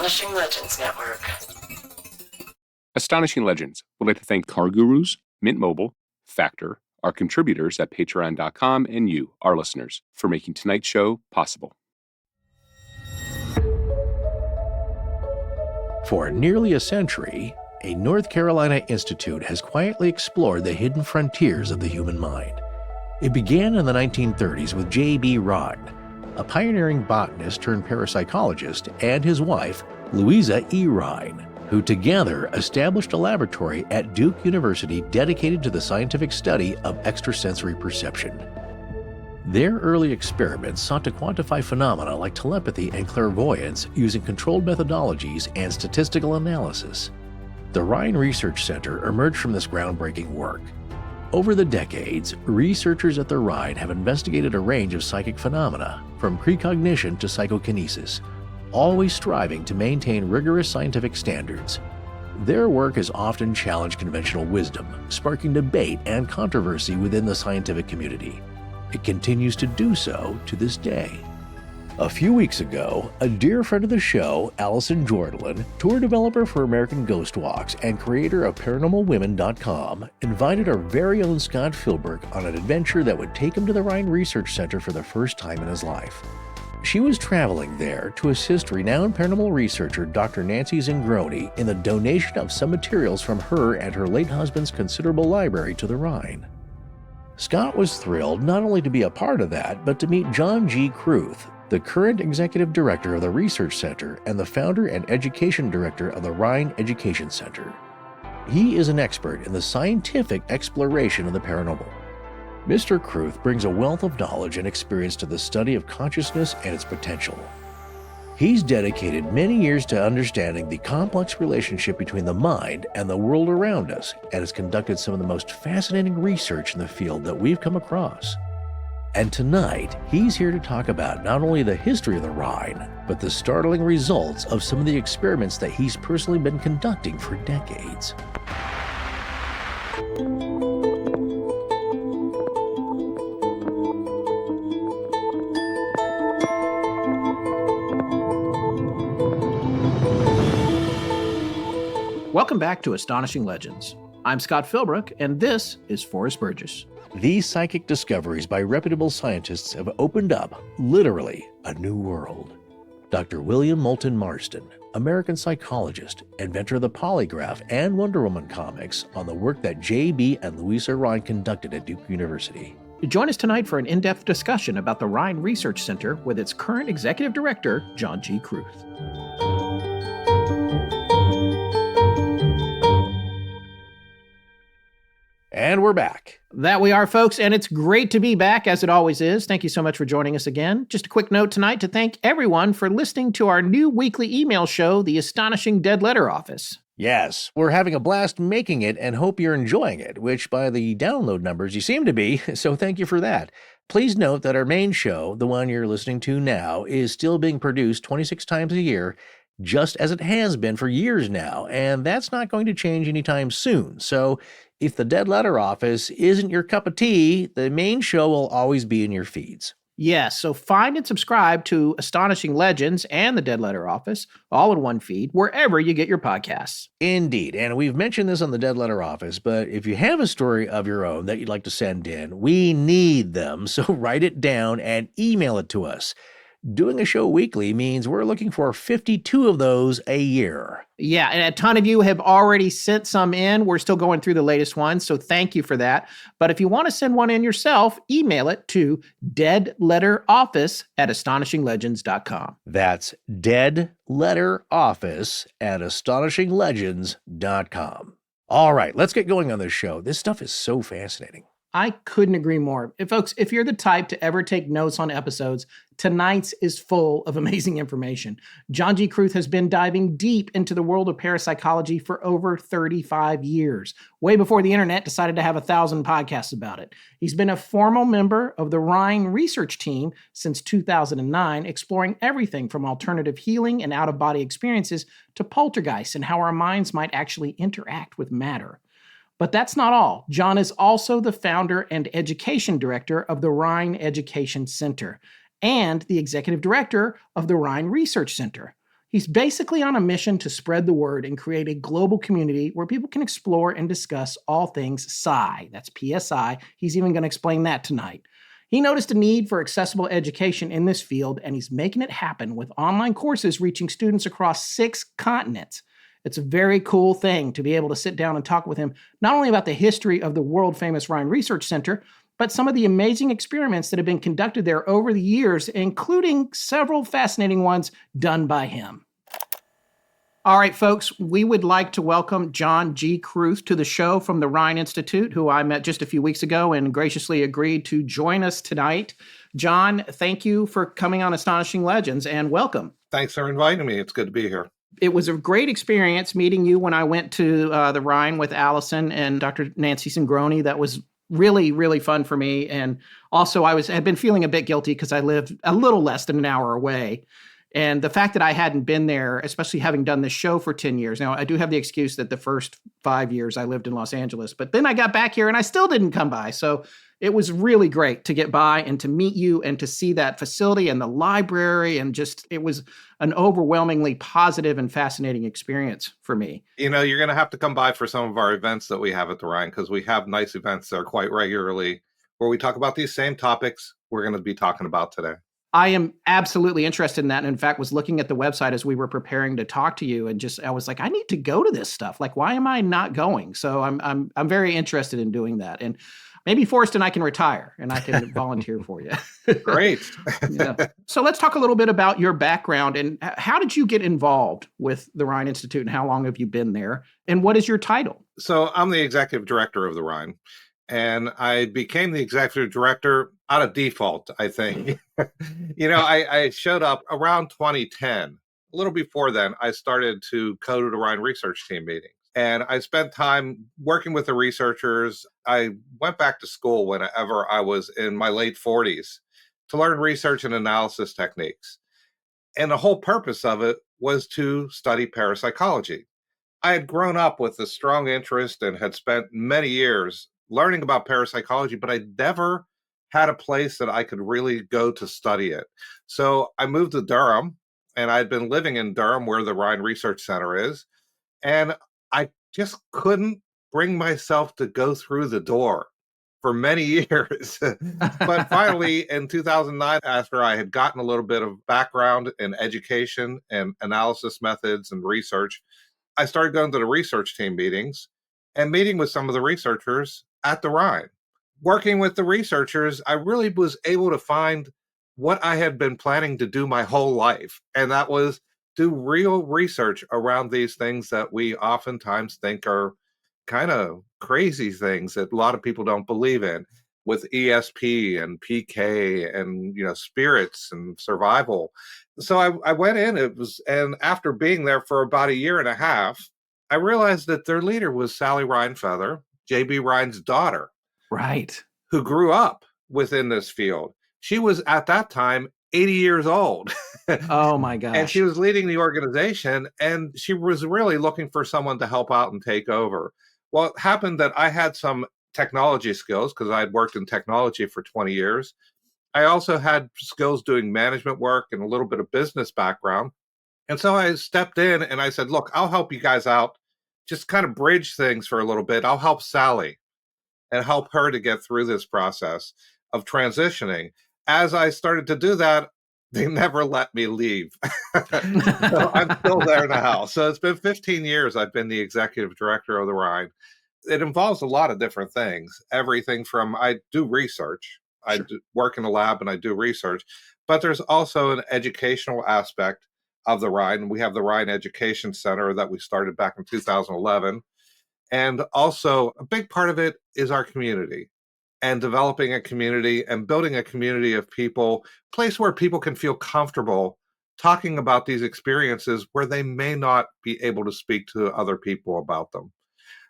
Astonishing Legends Network. Astonishing Legends would like to thank CarGurus, Mint Mobile, Factor, our contributors at patreon.com, and you, our listeners, for making tonight's show possible. For nearly a century, a North Carolina institute has quietly explored the hidden frontiers of the human mind. It began in the 1930s with J.B. Rhine, a pioneering botanist turned parapsychologist, and his wife, Louisa E. Rhine, who together established a laboratory at Duke University dedicated to the scientific study of extrasensory perception. Their early experiments sought to quantify phenomena like telepathy and clairvoyance using controlled methodologies and statistical analysis. The Rhine Research Center emerged from this groundbreaking work. Over the decades, researchers at the Rhine have investigated a range of psychic phenomena, from precognition to psychokinesis, always striving to maintain rigorous scientific standards. Their work has often challenged conventional wisdom, sparking debate and controversy within the scientific community. It continues to do so to this day. A few weeks ago, a dear friend of the show, Allison Jordan, tour developer for American Ghost Walks and creator of ParanormalWomen.com, invited our very own Scott Philbrook on an adventure that would take him to the Rhine Research Center for the first time in his life. She was traveling there to assist renowned paranormal researcher Dr. Nancy Zingroni in the donation of some materials from her and her late husband's considerable library to the Rhine. Scott was thrilled not only to be a part of that, but to meet John G. Kruth, the current executive director of the Research Center and the founder and education director of the Rhine Education Center. He is an expert in the scientific exploration of the paranormal. Mr. Kruth brings a wealth of knowledge and experience to the study of consciousness and its potential. He's dedicated many years to understanding the complex relationship between the mind and the world around us, and has conducted some of the most fascinating research in the field that we've come across. And tonight, he's here to talk about not only the history of the Rhine, but the startling results of some of the experiments that he's personally been conducting for decades. Welcome back to Astonishing Legends. I'm Scott Philbrook, and this is Forrest Burgess. These psychic discoveries by reputable scientists have opened up, literally, a new world. Dr. William Moulton Marston, American psychologist, inventor of the polygraph and Wonder Woman comics, on the work that J.B. and Louisa Rhine conducted at Duke University. Join us tonight for an in-depth discussion about the Rhine Research Center with its current executive director, John G. Kruth. And we're back. That we are, folks, and it's great to be back, as it always is. Thank you so much for joining us again. Just a quick note tonight to thank everyone for listening to our new weekly email show, The Astonishing Dead Letter Office. Yes, we're having a blast making it and hope you're enjoying it, which by the download numbers you seem to be, so thank you for that. Please note that our main show, the one you're listening to now, is still being produced 26 times a year, just as it has been for years now, and that's not going to change anytime soon. So if the Dead Letter Office isn't your cup of tea, the main show will always be in your feeds. Yes, so find and subscribe to Astonishing Legends and the Dead Letter Office, all in one feed, wherever you get your podcasts. Indeed, and we've mentioned this on the Dead Letter Office, but if you have a story of your own that you'd like to send in, we need them, so write it down and email it to us. Doing a show weekly means we're looking for 52 of those a year. Yeah, and a ton of you have already sent some in. We're still going through the latest ones, so thank you for that. But if you want to send one in yourself, email it to deadletteroffice@astonishinglegends.com. That's deadletteroffice@astonishinglegends.com. All right, let's get going on this show. This stuff is so fascinating. I couldn't agree more. Folks, if you're the type to ever take notes on episodes, tonight's is full of amazing information. John G. Kruth has been diving deep into the world of parapsychology for over 35 years, way before the internet decided to have 1,000 podcasts about it. He's been a formal member of the Rhine research team since 2009, exploring everything from alternative healing and out-of-body experiences to poltergeists and how our minds might actually interact with matter. But that's not all. John is also the founder and education director of the Rhine Education Center and the executive director of the Rhine Research Center. He's basically on a mission to spread the word and create a global community where people can explore and discuss all things psi. That's PSI. He's even going to explain that tonight. He noticed a need for accessible education in this field, and he's making it happen with online courses reaching students across 6 continents. It's a very cool thing to be able to sit down and talk with him, not only about the history of the world-famous Rhine Research Center, but some of the amazing experiments that have been conducted there over the years, including several fascinating ones done by him. All right, folks, we would like to welcome John G. Kruth to the show from the Rhine Institute, who I met just a few weeks ago and graciously agreed to join us tonight. John, thank you for coming on Astonishing Legends, and welcome. Thanks for inviting me. It's good to be here. It was a great experience meeting you when I went to the Rhine with Allison and Dr. Nancy Sangroni. That was really, really fun for me. And also, had been feeling a bit guilty because I lived a little less than an hour away. And the fact that I hadn't been there, especially having done this show for 10 years. Now, I do have the excuse that the first 5 years I lived in Los Angeles, but then I got back here and I still didn't come by. So it was really great to get by and to meet you and to see that facility and the library. And just, it was an overwhelmingly positive and fascinating experience for me. You know, you're going to have to come by for some of our events that we have at the Rhine, because we have nice events there quite regularly where we talk about these same topics we're going to be talking about today. I am absolutely interested in that. And in fact, was looking at the website as we were preparing to talk to you, and I was like, I need to go to this stuff. Like, why am I not going? So I'm very interested in doing that. And maybe Forrest and I can retire and I can volunteer for you. Great. Yeah. So let's talk a little bit about your background and how did you get involved with the Rhine Institute, and how long have you been there? And what is your title? So I'm the executive director of the Rhine. And I became the executive director out of default, I think. You know, I showed up around 2010. A little before then, I started to go to the Rhine research team meetings. And I spent time working with the researchers. I went back to school whenever I was in my late 40s to learn research and analysis techniques. And the whole purpose of it was to study parapsychology. I had grown up with a strong interest and had spent many years learning about parapsychology, but I never had a place that I could really go to study it. So I moved to Durham, and I'd been living in Durham where the Rhine Research Center is. And I just couldn't bring myself to go through the door for many years. But finally, in 2009, after I had gotten a little bit of background in education and analysis methods and research, I started going to the research team meetings and meeting with some of the researchers at the Rhine. Working with the researchers, I really was able to find what I had been planning to do my whole life, and that was do real research around these things that we oftentimes think are kind of crazy things that a lot of people don't believe in, with ESP and PK and, you know, spirits and survival. So I went in, and after being there for about a year and a half, I realized that their leader was Sally Rhinefeather, J.B. Rhine's daughter. Right. Who grew up within this field. She was at that time 80 years old. Oh my gosh. And she was leading the organization, and she was really looking for someone to help out and take over. Well, it happened that I had some technology skills because I had worked in technology for 20 years. I also had skills doing management work and a little bit of business background. And so I stepped in and I said, look, I'll help you guys out. Just kind of bridge things for a little bit. I'll help Sally and help her to get through this process of transitioning. As I started to do that, they never let me leave. So I'm still there now. So it's been 15 years I've been the executive director of the Rhine. It involves a lot of different things. Everything from, I do research. I work in a lab and I do research. But there's also an educational aspect of the Rhine. We have the Rhine Education Center that we started back in 2011. And also a big part of it is our community and developing a community and building a community of people, a place where people can feel comfortable talking about these experiences where they may not be able to speak to other people about them.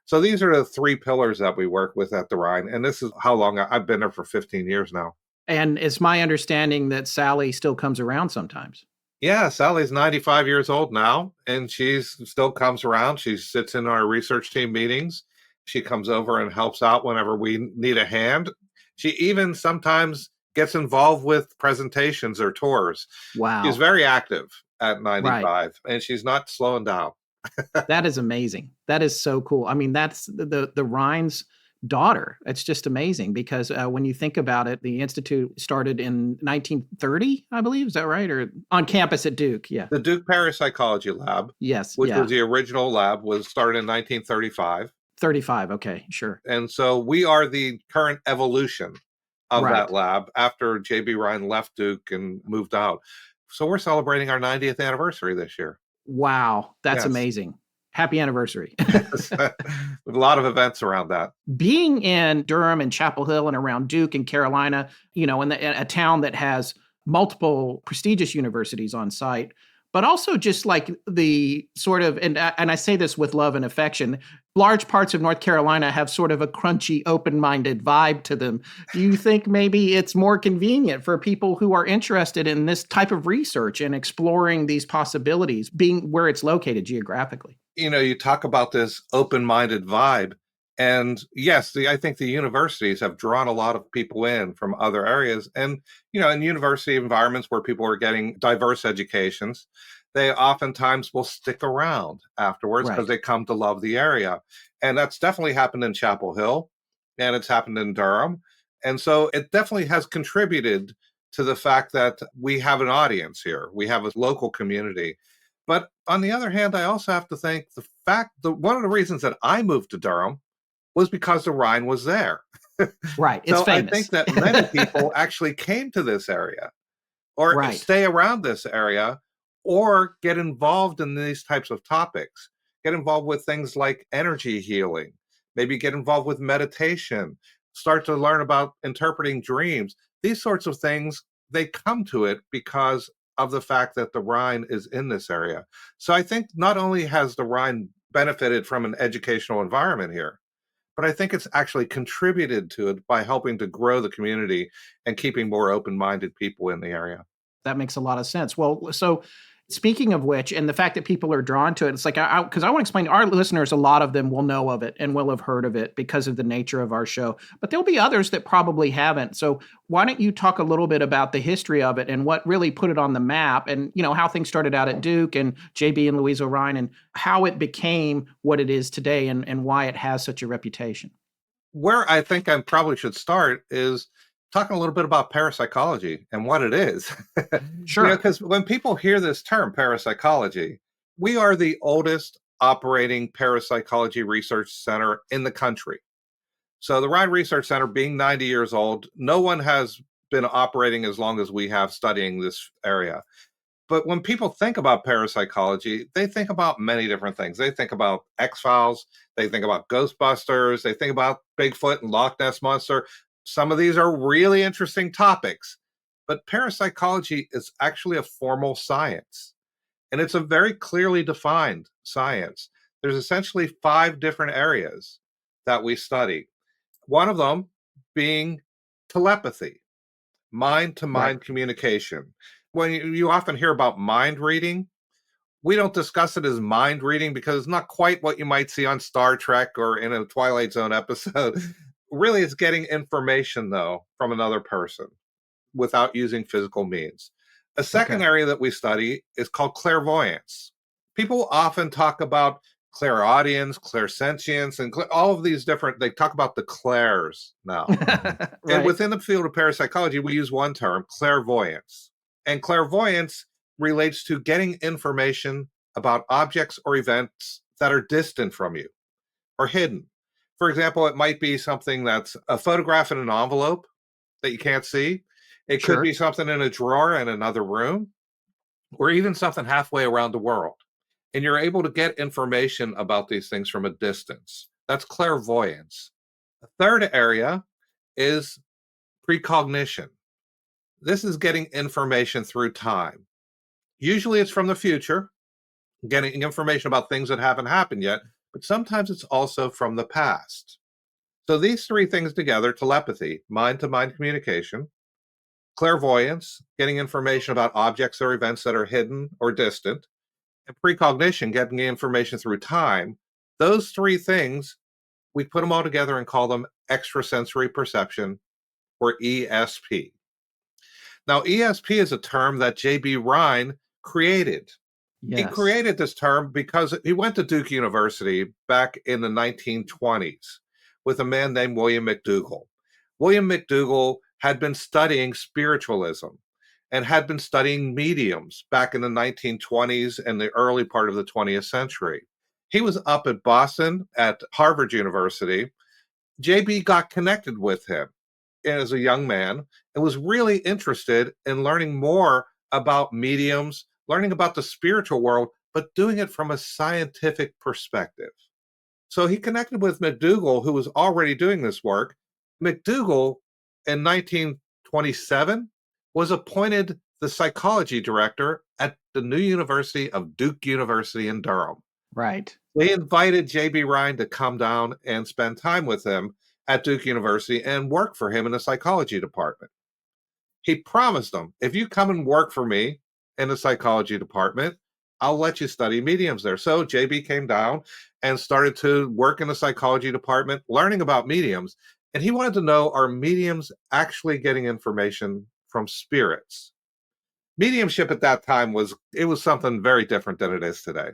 So these are the 3 pillars that we work with at the Rhine. And this is how long I've been there for 15 years now. And it's my understanding that Sally still comes around sometimes. Yeah, Sally's 95 years old now, and she still comes around. She sits in our research team meetings. She comes over and helps out whenever we need a hand. She even sometimes gets involved with presentations or tours. Wow. She's very active at 95, Right. and she's not slowing down. That is amazing. That is so cool. I mean, that's the Rhine's daughter. It's just amazing because when you think about it, the institute started in 1930, I believe. Is that right? Or on campus at Duke? Yeah. The Duke Parapsychology Lab, Yes. which Yeah. was the original lab, was started in 1935. 35. Okay. Sure. And so we are the current evolution of Right. that lab after J.B. Rhine left Duke and moved out. So we're celebrating our 90th anniversary this year. Wow. That's Yes. amazing. Happy anniversary. With a lot of events around that. Being in Durham and Chapel Hill and around Duke and Carolina, in a town that has multiple prestigious universities on site, but also just like the sort of, and I say this with love and affection, large parts of North Carolina have sort of a crunchy, open-minded vibe to them. Do you think maybe it's more convenient for people who are interested in this type of research and exploring these possibilities, being where it's located geographically? You talk about this open-minded vibe. And yes, I think the universities have drawn a lot of people in from other areas. And, in university environments where people are getting diverse educations, they oftentimes will stick around afterwards because Right. they come to love the area. And that's definitely happened in Chapel Hill, and it's happened in Durham. And so it definitely has contributed to the fact that we have an audience here. We have a local community. But on the other hand, I also have to think the fact that one of the reasons that I moved to Durham was because the Rhine was there. Right. It's So I famous. think that many people actually came to this area or Right. stay around this area or get involved in these types of topics, get involved with things like energy healing, maybe get involved with meditation, start to learn about interpreting dreams. These sorts of things, they come to it because of the fact that the Rhine is in this area. So I think not only has the Rhine benefited from an educational environment here, but I think it's actually contributed to it by helping to grow the community and keeping more open-minded people in the area. That makes a lot of sense. Well, so speaking of which, and the fact that people are drawn to it, it's like, because I want to explain to our listeners, a lot of them will know of it and will have heard of it because of the nature of our show, but there'll be others that probably haven't. So why don't you talk a little bit about the history of it and what really put it on the map and, how things started out at Duke and JB and Louise O'Ryan and how it became what it is today and why it has such a reputation. Where I think I probably should start is talking a little bit about parapsychology and what it is. Sure. Because when people hear this term, parapsychology, we are the oldest operating parapsychology research center in the country. So the Rhine Research Center being 90 years old, no one has been operating as long as we have studying this area. But when people think about parapsychology, they think about many different things. They think about X-Files, they think about Ghostbusters, they think about Bigfoot and Loch Ness Monster. Some of these are really interesting topics, but parapsychology is actually a formal science, and it's a very clearly defined science. There's essentially 5 different areas that we study. One of them being telepathy, mind-to-mind Right. communication. When you often hear about mind reading, we don't discuss it as mind reading because it's not quite what you might see on Star Trek or in a Twilight Zone episode. Really, it's getting information, though, from another person without using physical means. A second Okay. area that we study is called clairvoyance. People often talk about clairaudience, clairsentience, and all of these different, they talk about the clairs now. And Right. within the field of parapsychology, we use one term, clairvoyance. And clairvoyance relates to getting information about objects or events that are distant from you or hidden. For example, it might be something that's a photograph in an envelope that you can't see. It could Sure. be something in a drawer in another room, or even something halfway around the world. And you're able to get information about these things from a distance. That's clairvoyance. The third area is precognition. This is getting information through time. Usually it's from the future, getting information about things that haven't happened yet, but sometimes it's also from the past. So these 3 things together, telepathy, mind-to-mind communication, clairvoyance, getting information about objects or events that are hidden or distant, and precognition, getting information through time, those 3 things, we put them all together and call them extrasensory perception, or ESP. Now, ESP is a term that J.B. Rhine created. He Yes. created this term because he went to Duke University back in the 1920s with a man named William McDougall. William McDougall had been studying spiritualism and had been studying mediums back in the 1920s and the early part of the 20th century. He was up at Boston at Harvard University. JB got connected with him as a young man and was really interested in learning more about mediums, learning about the spiritual world, but doing it from a scientific perspective. So he connected with McDougall, who was already doing this work. McDougall, in 1927, was appointed the psychology director at the new university of Duke University in Durham. Right. They invited J.B. Rhine to come down and spend time with him at Duke University and work for him in the psychology department. He promised them, if you come and work for me in the psychology department, I'll let you study mediums there. So JB came down and started to work in the psychology department, learning about mediums. And he wanted to know, are mediums actually getting information from spirits? Mediumship at that time was something very different than it is today.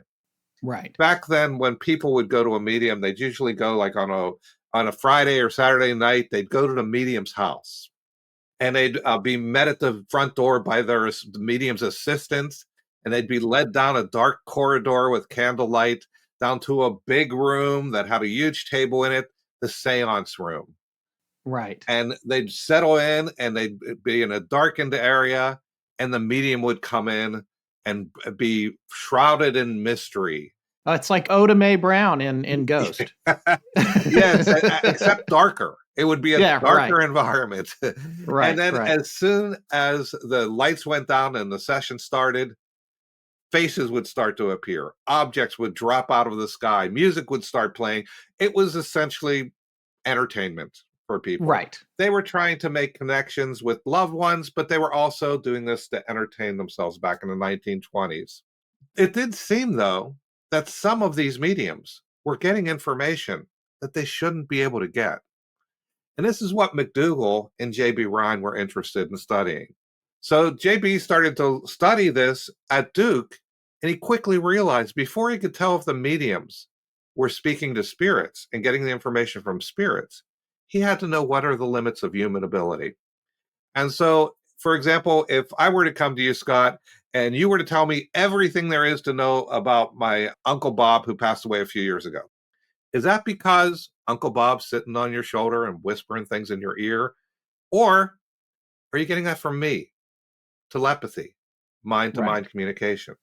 Right. Back then, when people would go to a medium, they'd usually go like on a Friday or Saturday night, they'd go to the medium's house. And they'd be met at the front door by the medium's assistants, and they'd be led down a dark corridor with candlelight down to a big room that had a huge table in it, the seance room. Right. And they'd settle in, and they'd be in a darkened area, and the medium would come in and be shrouded in mystery. It's like Oda Mae Brown in Ghost. Yes, except darker. It would be a darker environment. Right. And then as soon as the lights went down and the session started, faces would start to appear. Objects would drop out of the sky. Music would start playing. It was essentially entertainment for people. Right. They were trying to make connections with loved ones, but they were also doing this to entertain themselves back in the 1920s. It did seem, though, that some of these mediums were getting information that they shouldn't be able to get. And this is what McDougall and J.B. Rhine were interested in studying. So J.B. started to study this at Duke, and he quickly realized before he could tell if the mediums were speaking to spirits and getting the information from spirits, he had to know what are the limits of human ability. And so, for example, if I were to come to you, Scott, and you were to tell me everything there is to know about my Uncle Bob who passed away a few years ago, is that because Uncle Bob's sitting on your shoulder and whispering things in your ear? Or are you getting that from me? Telepathy, mind-to-mind communication.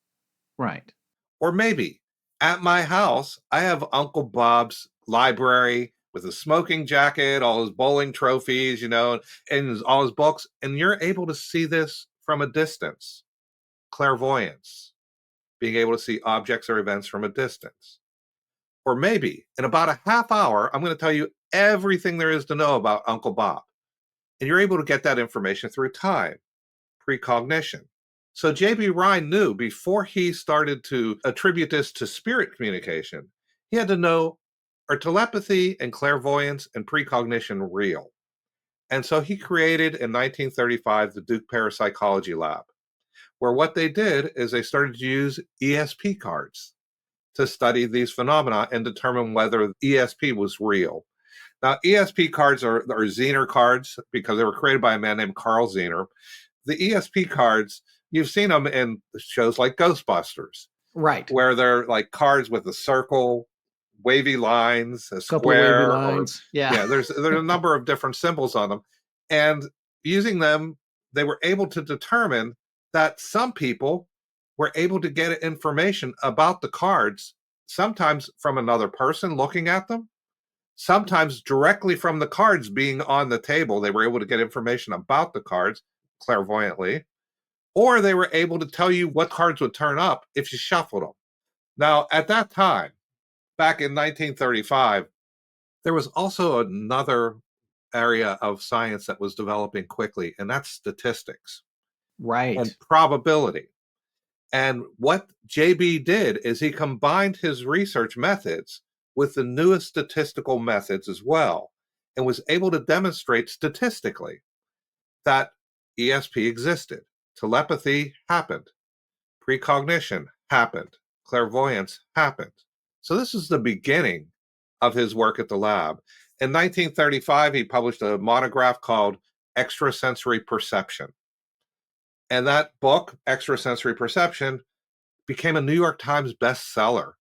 Right. Or maybe at my house, I have Uncle Bob's library with a smoking jacket, all his bowling trophies, and all his books, and you're able to see this from a distance. Clairvoyance, being able to see objects or events from a distance. Or maybe in about a half hour, I'm going to tell you everything there is to know about Uncle Bob. And you're able to get that information through time, precognition. So J.B. Rhine knew before he started to attribute this to spirit communication, he had to know, are telepathy and clairvoyance and precognition real? And so he created in 1935 the Duke Parapsychology Lab, where what they did is they started to use ESP cards to study these phenomena and determine whether ESP was real. Now, ESP cards are Zener cards because they were created by a man named Carl Zener. The ESP cards, you've seen them in shows like Ghostbusters. Right. Where they're like cards with a circle, wavy lines, a couple wavy square. lines. There's a number of different symbols on them. And using them, they were able to determine that some people were able to get information about the cards, sometimes from another person looking at them, sometimes directly from the cards being on the table. They were able to get information about the cards clairvoyantly, or they were able to tell you what cards would turn up if you shuffled them. Now, at that time, back in 1935, there was also another area of science that was developing quickly, and that's statistics. Right. And probability. And what JB did is he combined his research methods with the newest statistical methods as well, and was able to demonstrate statistically that ESP existed. Telepathy happened. Precognition happened. Clairvoyance happened. So this is the beginning of his work at the lab. In 1935, he published a monograph called Extrasensory Perception. And that book, Extrasensory Perception, became a New York Times bestseller,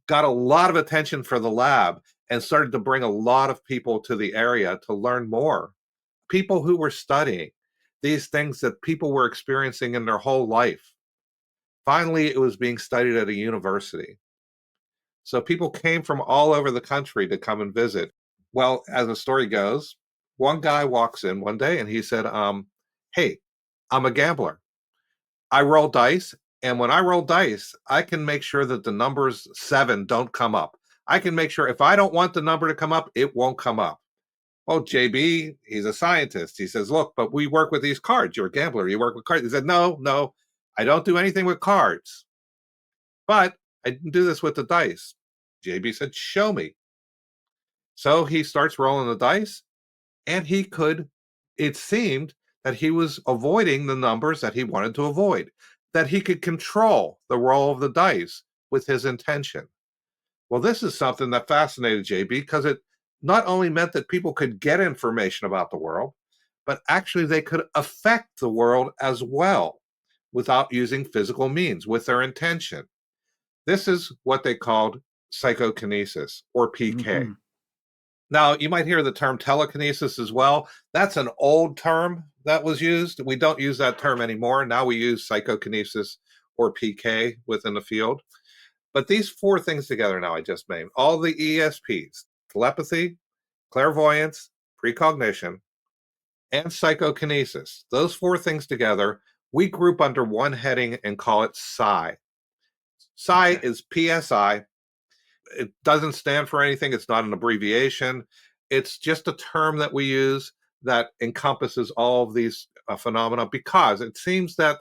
got a lot of attention for the lab, and started to bring a lot of people to the area to learn more. People who were studying these things that people were experiencing in their whole life. Finally, it was being studied at a university. So people came from all over the country to come and visit. Well, as the story goes, one guy walks in one day and he said, hey, I'm a gambler. I roll dice. And when I roll dice, I can make sure that the numbers 7 don't come up. I can make sure if I don't want the number to come up, it won't come up. Well, JB, he's a scientist. He says, look, but we work with these cards. You're a gambler. You work with cards. He said, no, I don't do anything with cards. But I didn't do this with the dice. JB said, show me. So he starts rolling the dice, and it seemed that he was avoiding the numbers that he wanted to avoid, that he could control the roll of the dice with his intention. Well, this is something that fascinated JB because it not only meant that people could get information about the world, but actually they could affect the world as well without using physical means, with their intention. This is what they called psychokinesis, or PK. Mm-hmm. Now, you might hear the term telekinesis as well. That's an old term that was used. We don't use that term anymore. Now we use psychokinesis, or PK, within the field. But these 4 things together now I just named, all the ESPs, telepathy, clairvoyance, precognition, and psychokinesis, those 4 things together, we group under one heading and call it Psi. Psi is PSI. It doesn't stand for anything. It's not an abbreviation. It's just a term that we use that encompasses all of these phenomena because it seems that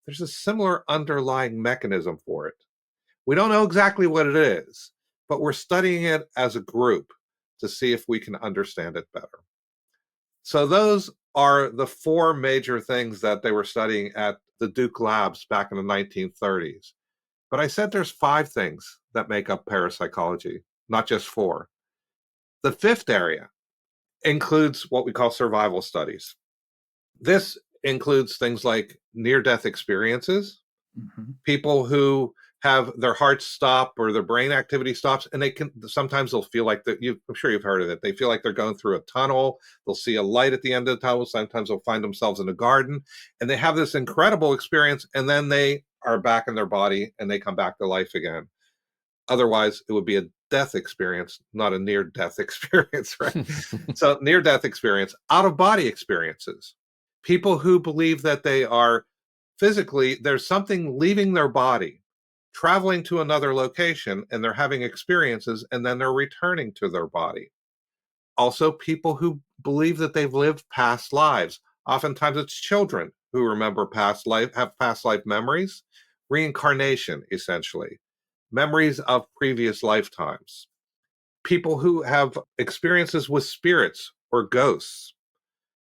there's a similar underlying mechanism for it. We don't know exactly what it is, but we're studying it as a group to see if we can understand it better. So those are the 4 major things that they were studying at the Duke Labs back in the 1930s. But I said there's 5 things that make up parapsychology, not just 4. The 5th area includes what we call survival studies. This includes things like near-death experiences, people who have their hearts stop or their brain activity stops, and sometimes they'll feel like I'm sure you've heard of it. They feel like they're going through a tunnel. They'll see a light at the end of the tunnel. Sometimes they'll find themselves in a garden, and they have this incredible experience, and then they are back in their body and they come back to life again. Otherwise, it would be a death experience, not a near-death experience, right? So near-death experience, out-of-body experiences, people who believe that they are physically, there's something leaving their body, traveling to another location, and they're having experiences, and then they're returning to their body. Also, people who believe that they've lived past lives. Oftentimes it's children who remember have past life memories, reincarnation, essentially, memories of previous lifetimes. People who have experiences with spirits or ghosts.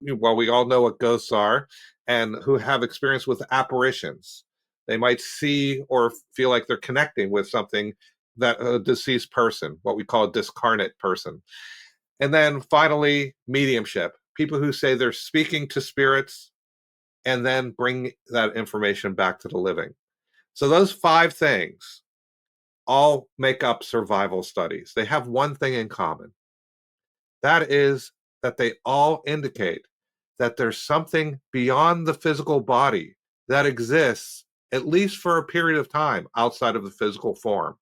Well, we all know what ghosts are, and who have experience with apparitions. They might see or feel like they're connecting with something, that a deceased person, what we call a discarnate person. And then finally, mediumship. People who say they're speaking to spirits and then bring that information back to the living. So those 5 things all make up survival studies. They have one thing in common. That is that they all indicate that there's something beyond the physical body that exists, at least for a period of time, outside of the physical form.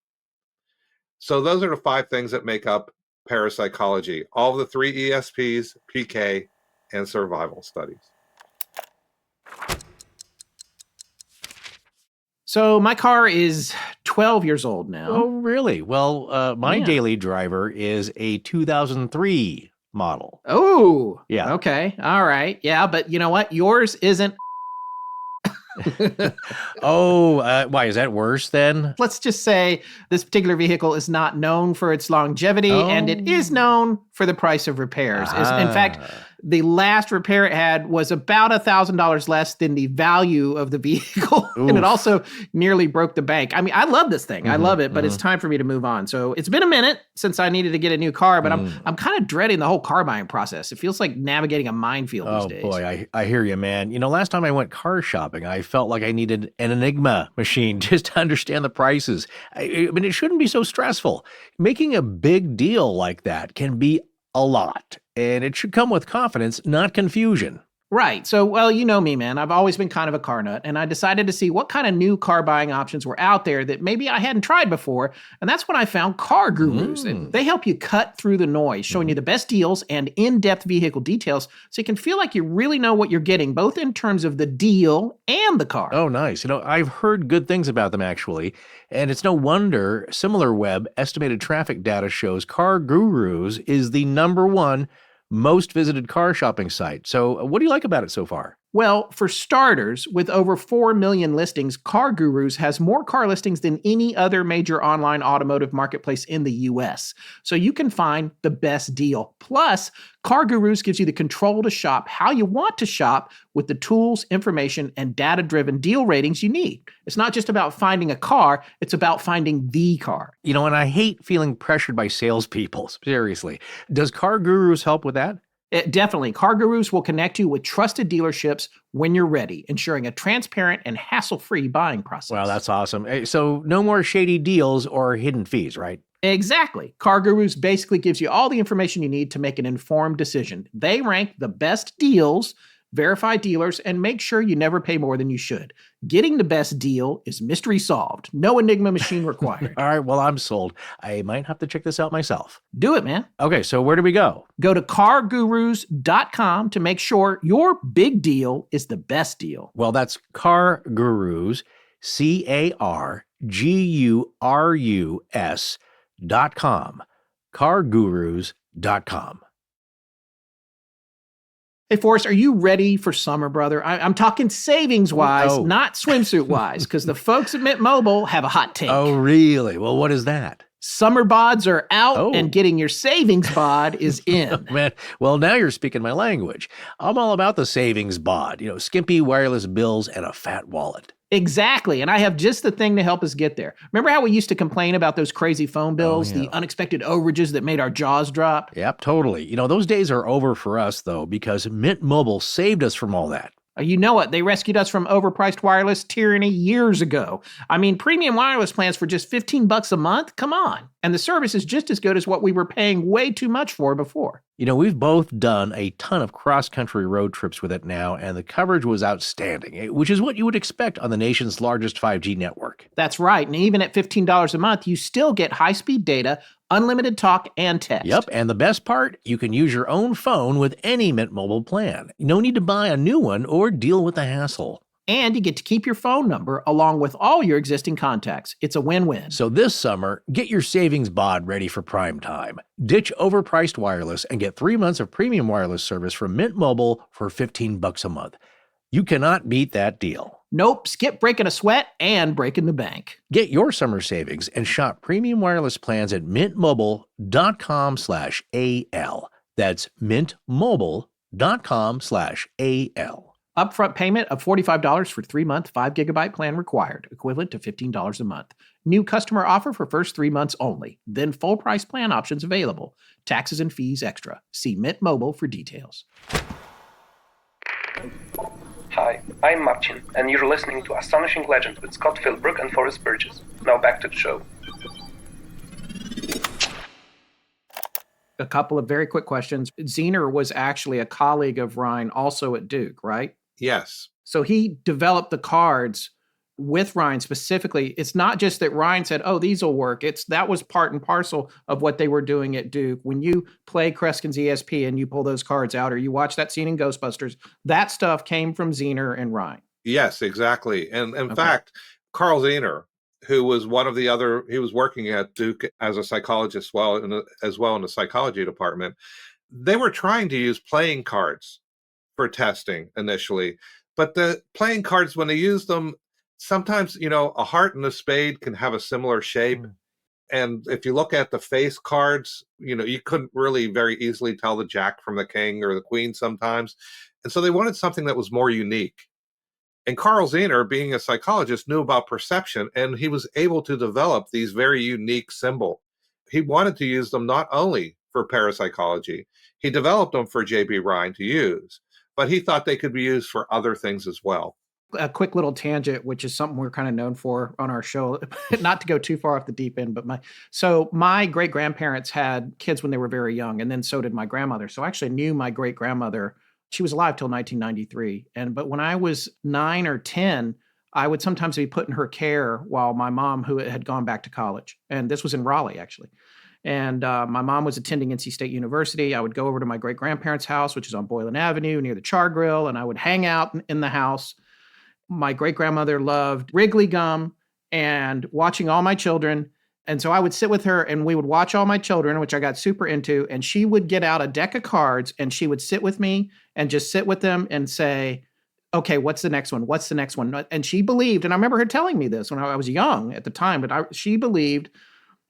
So those are the 5 things that make up parapsychology. All the 3 ESPs, PK, and survival studies. So my car is 12 years old now. Oh, really? Well, my daily driver is a 2003 model. Oh, yeah. Okay. All right. Yeah, but you know what? Yours isn't. Why is that worse then? Let's just say this particular vehicle is not known for its longevity, and it is known for the price of repairs. In fact, The last repair it had was about $1,000 less than the value of the vehicle. And it also nearly broke the bank. I mean, I love this thing. I love it, but it's time for me to move on. So it's been a minute since I needed to get a new car, but I'm kind of dreading the whole car buying process. It feels like navigating a minefield these days. Oh boy, I hear you, man. You know, last time I went car shopping, I felt like I needed an Enigma machine just to understand the prices. I mean, it shouldn't be so stressful. Making a big deal like that can be a lot, and it should come with confidence, not confusion. Right. So, well, you know me, man. I've always been kind of a car nut, and I decided to see what kind of new car buying options were out there that maybe I hadn't tried before. And that's when I found CarGurus. And they help you cut through the noise, showing you the best deals and in-depth vehicle details so you can feel like you really know what you're getting, both in terms of the deal and the car. Oh, nice. You know, I've heard good things about them, actually. And it's no wonder SimilarWeb estimated traffic data shows CarGurus is the #1 most visited car shopping site. So what do you like about it so far? Well, for starters, with over 4 million listings, CarGurus has more car listings than any other major online automotive marketplace in the US. So you can find the best deal. Plus, CarGurus gives you the control to shop how you want to shop with the tools, information, and data-driven deal ratings you need. It's not just about finding a car, it's about finding the car. You know, and I hate feeling pressured by salespeople. Seriously. Does CarGurus help with that? Definitely. CarGurus will connect you with trusted dealerships when you're ready, ensuring a transparent and hassle-free buying process. Wow, that's awesome. So no more shady deals or hidden fees, right? Exactly. CarGurus basically gives you all the information you need to make an informed decision. They rank the best deals, verify dealers, and make sure you never pay more than you should. Getting the best deal is mystery solved. No Enigma machine required. All right, well, I'm sold. I might have to check this out myself. Do it, man. Okay, so where do we go? Go to CarGurus.com to make sure your big deal is the best deal. Well, that's CarGurus, CarGurus.com. CarGurus.com. Hey, Forrest, are you ready for summer, brother? I'm talking savings-wise, not swimsuit-wise, because the folks at Mint Mobile have a hot take. Oh, really? Well, what is that? Summer bods are out, and getting your savings bod is in. Man, well, now you're speaking my language. I'm all about the savings bod, you know, skimpy wireless bills and a fat wallet. Exactly. And I have just the thing to help us get there. Remember how we used to complain about those crazy phone bills, the unexpected overages that made our jaws drop? Yep, totally. You know, those days are over for us, though, because Mint Mobile saved us from all that. You know what? They rescued us from overpriced wireless tyranny years ago. I mean, premium wireless plans for just $15 a month? Come on. And the service is just as good as what we were paying way too much for before. You know, we've both done a ton of cross-country road trips with it now, and the coverage was outstanding, which is what you would expect on the nation's largest 5G network. That's right. And even at $15 a month, you still get high-speed data, unlimited talk, and text. Yep, and the best part, you can use your own phone with any Mint Mobile plan. No need to buy a new one or deal with the hassle. And you get to keep your phone number along with all your existing contacts. It's a win-win. So this summer, get your savings bod ready for prime time. Ditch overpriced wireless and get 3 months of premium wireless service from Mint Mobile for $15 a month. You cannot beat that deal. Nope, skip breaking a sweat and breaking the bank. Get your summer savings and shop premium wireless plans at mintmobile.com/AL. That's mintmobile.com/AL. Upfront payment of $45 for 3-month 5GB plan required, equivalent to $15 a month. New customer offer for first 3 months only. Then full price plan options available. Taxes and fees extra. See Mint Mobile for details. Hi, I'm Marcin, and you're listening to Astonishing Legends with Scott Philbrook and Forrest Burgess. Now back to the show. A couple of very quick questions. Zener was actually a colleague of Rhine, also at Duke, right? Yes. So he developed the cards with Rhine specifically. It's not just that Rhine said, oh, these will work. That was part and parcel of what they were doing at Duke. When you play Kreskin's ESP and you pull those cards out, or you watch that scene in Ghostbusters, that stuff came from Zener and Rhine. Yes, exactly. And in fact, Carl Zener, who was he was working at Duke as a psychologist as well in the psychology department. They were trying to use playing cards for testing initially, but the playing cards, when they use them, sometimes, a heart and a spade can have a similar shape. And if you look at the face cards, you couldn't really very easily tell the Jack from the King or the Queen sometimes. And so they wanted something that was more unique. And Carl Zener, being a psychologist, knew about perception, and he was able to develop these very unique symbols. He wanted to use them not only for parapsychology, he developed them for J.B. Rhine to use, but he thought they could be used for other things as well. A quick little tangent, which is something we're kind of known for on our show, not to go too far off the deep end, but my great grandparents had kids when they were very young, and then so did my grandmother. So I actually knew my great grandmother. She was alive till 1993. But when I was 9 or 10, I would sometimes be put in her care while my mom, who had gone back to college, and this was in Raleigh, actually. And my mom was attending NC State University. I would go over to my great grandparents' house, which is on Boylan Avenue near the Char Grill, and I would hang out in the house. My great grandmother loved Wrigley gum and watching all my children. And so I would sit with her and we would watch all my children, which I got super into. And she would get out a deck of cards and she would sit with me and just sit with them and say, okay, what's the next one? What's the next one? And she believed, and I remember her telling me this when I was young at the time, but she believed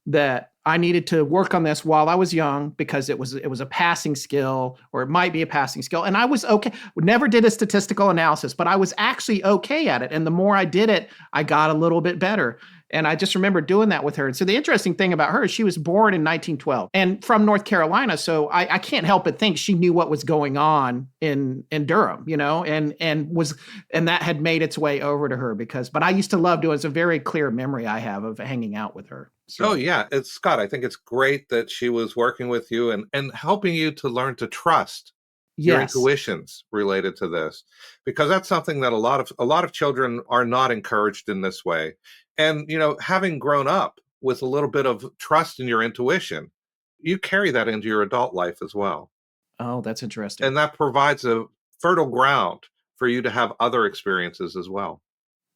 that I needed to work on this while I was young because it was a passing skill, or it might be a passing skill. And I was okay. Never did a statistical analysis, but I was actually okay at it. And the more I did it, I got a little bit better. And I just remember doing that with her. And so the interesting thing about her is she was born in 1912 and from North Carolina. So I can't help but think she knew what was going on in Durham, and that had made its way over to her but I used to love doing, it's a very clear memory I have of hanging out with her. So. Oh, yeah. It's Scott. I think it's great that she was working with you and helping you to learn to trust your intuitions related to this, because that's something that a lot of children are not encouraged in this way. And, having grown up with a little bit of trust in your intuition, you carry that into your adult life as well. Oh, that's interesting. And that provides a fertile ground for you to have other experiences as well.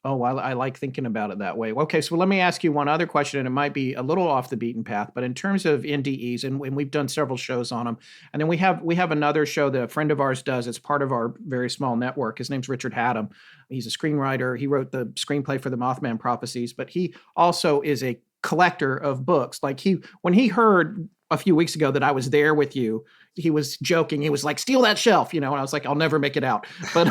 Oh, I like thinking about it that way. Okay, so let me ask you one other question, and it might be a little off the beaten path, but in terms of NDEs, and we've done several shows on them, and then we have another show that a friend of ours does. It's part of our very small network. His name's Richard Haddam. He's a screenwriter. He wrote the screenplay for the Mothman Prophecies, but he also is a collector of books. Like when he heard a few weeks ago that I was there with you, he was joking. He was like, steal that shelf, and I was like, I'll never make it out. But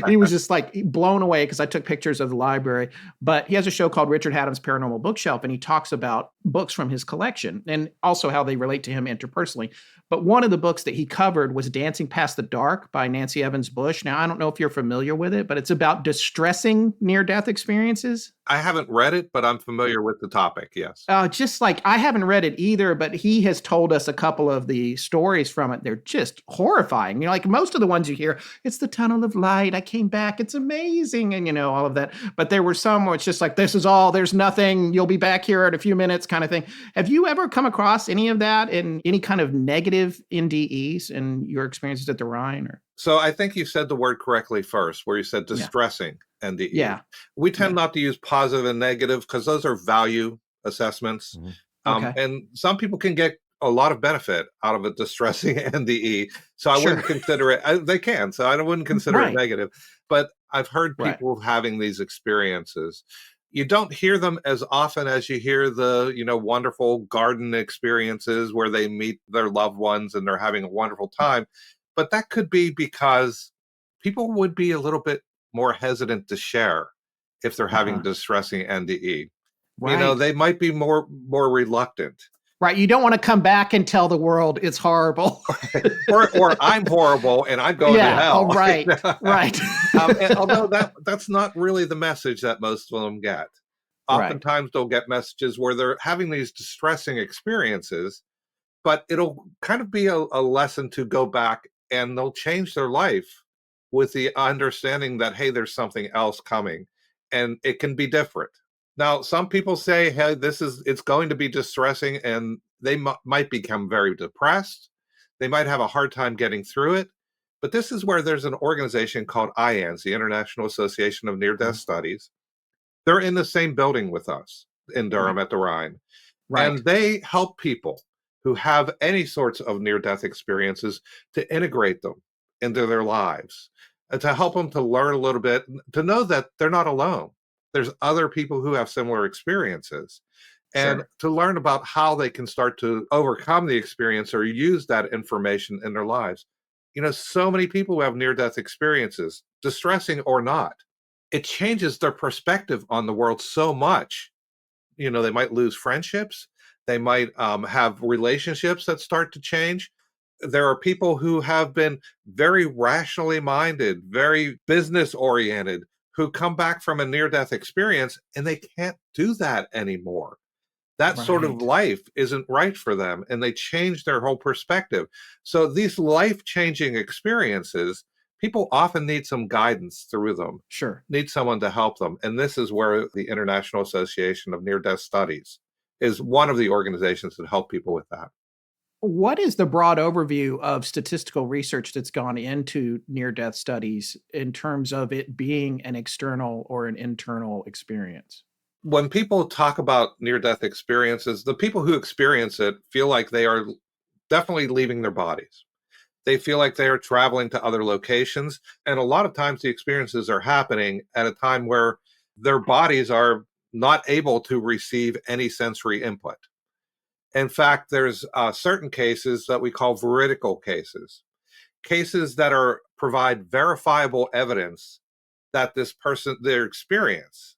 he was just like blown away because I took pictures of the library. But he has a show called Richard Haddam's Paranormal Bookshelf, and he talks about books from his collection and also how they relate to him interpersonally. But one of the books that he covered was Dancing Past the Dark by Nancy Evans Bush. Now, I don't know if you're familiar with it, but it's about distressing near-death experiences. I haven't read it, but I'm familiar with the topic, yes. Just like, I haven't read it either, but he has told us a couple of the stories from it. They're just horrifying. Like most of the ones you hear, it's the tunnel of light, I came back, it's amazing, and all of that. But there were some where it's just like, this is all, there's nothing, you'll be back here in a few minutes kind of thing. Have you ever come across any of that in any kind of negative NDEs in your experiences at the Rhine? So I think you said the word correctly first, where you said distressing NDE. Yeah. We tend not to use positive and negative because those are value assessments. Mm-hmm. Okay. And some people can get a lot of benefit out of a distressing NDE. So I wouldn't consider it, they can, so I wouldn't consider it negative. But I've heard people having these experiences. You don't hear them as often as you hear the, wonderful garden experiences where they meet their loved ones and they're having a wonderful time. But that could be because people would be a little bit more hesitant to share if they're having distressing NDE. Right. They might be more reluctant. Right. You don't want to come back and tell the world it's horrible. or I'm horrible and I'm going to hell. Oh, right. Right. And although that's not really the message that most of them get. Oftentimes they'll get messages where they're having these distressing experiences, but it'll kind of be a lesson to go back and they'll change their life with the understanding that, hey, there's something else coming and it can be different. Now, some people say, hey, it's going to be distressing, and they might become very depressed. They might have a hard time getting through it. But this is where there's an organization called IANS, the International Association of Near-Death Studies. They're in the same building with us in Durham at the Rhine. Right. And they help people who have any sorts of near-death experiences to integrate them into their lives and to help them to learn a little bit, to know that they're not alone. There's other people who have similar experiences. and Sure. to learn about how they can start to overcome the experience or use that information in their lives. So many people who have near death experiences, distressing or not, it changes their perspective on the world so much. They might lose friendships, they might have relationships that start to change. There are people who have been very rationally minded, very business oriented, who come back from a near death experience and they can't do that anymore. That sort of Right. life isn't right for them, and they change their whole perspective. So these life-changing experiences, people often need some guidance through them, Sure. need someone to help them. And this is where the International Association of Near-Death Studies is one of the organizations that help people with that. What is the broad overview of statistical research that's gone into near death studies in terms of it being an external or an internal experience? When people talk about near-death experiences, the people who experience it feel like they are definitely leaving their bodies. They feel like they are traveling to other locations. And a lot of times the experiences are happening at a time where their bodies are not able to receive any sensory input. In fact, there's certain cases that we call veridical cases, cases that provide verifiable evidence that this person, their experience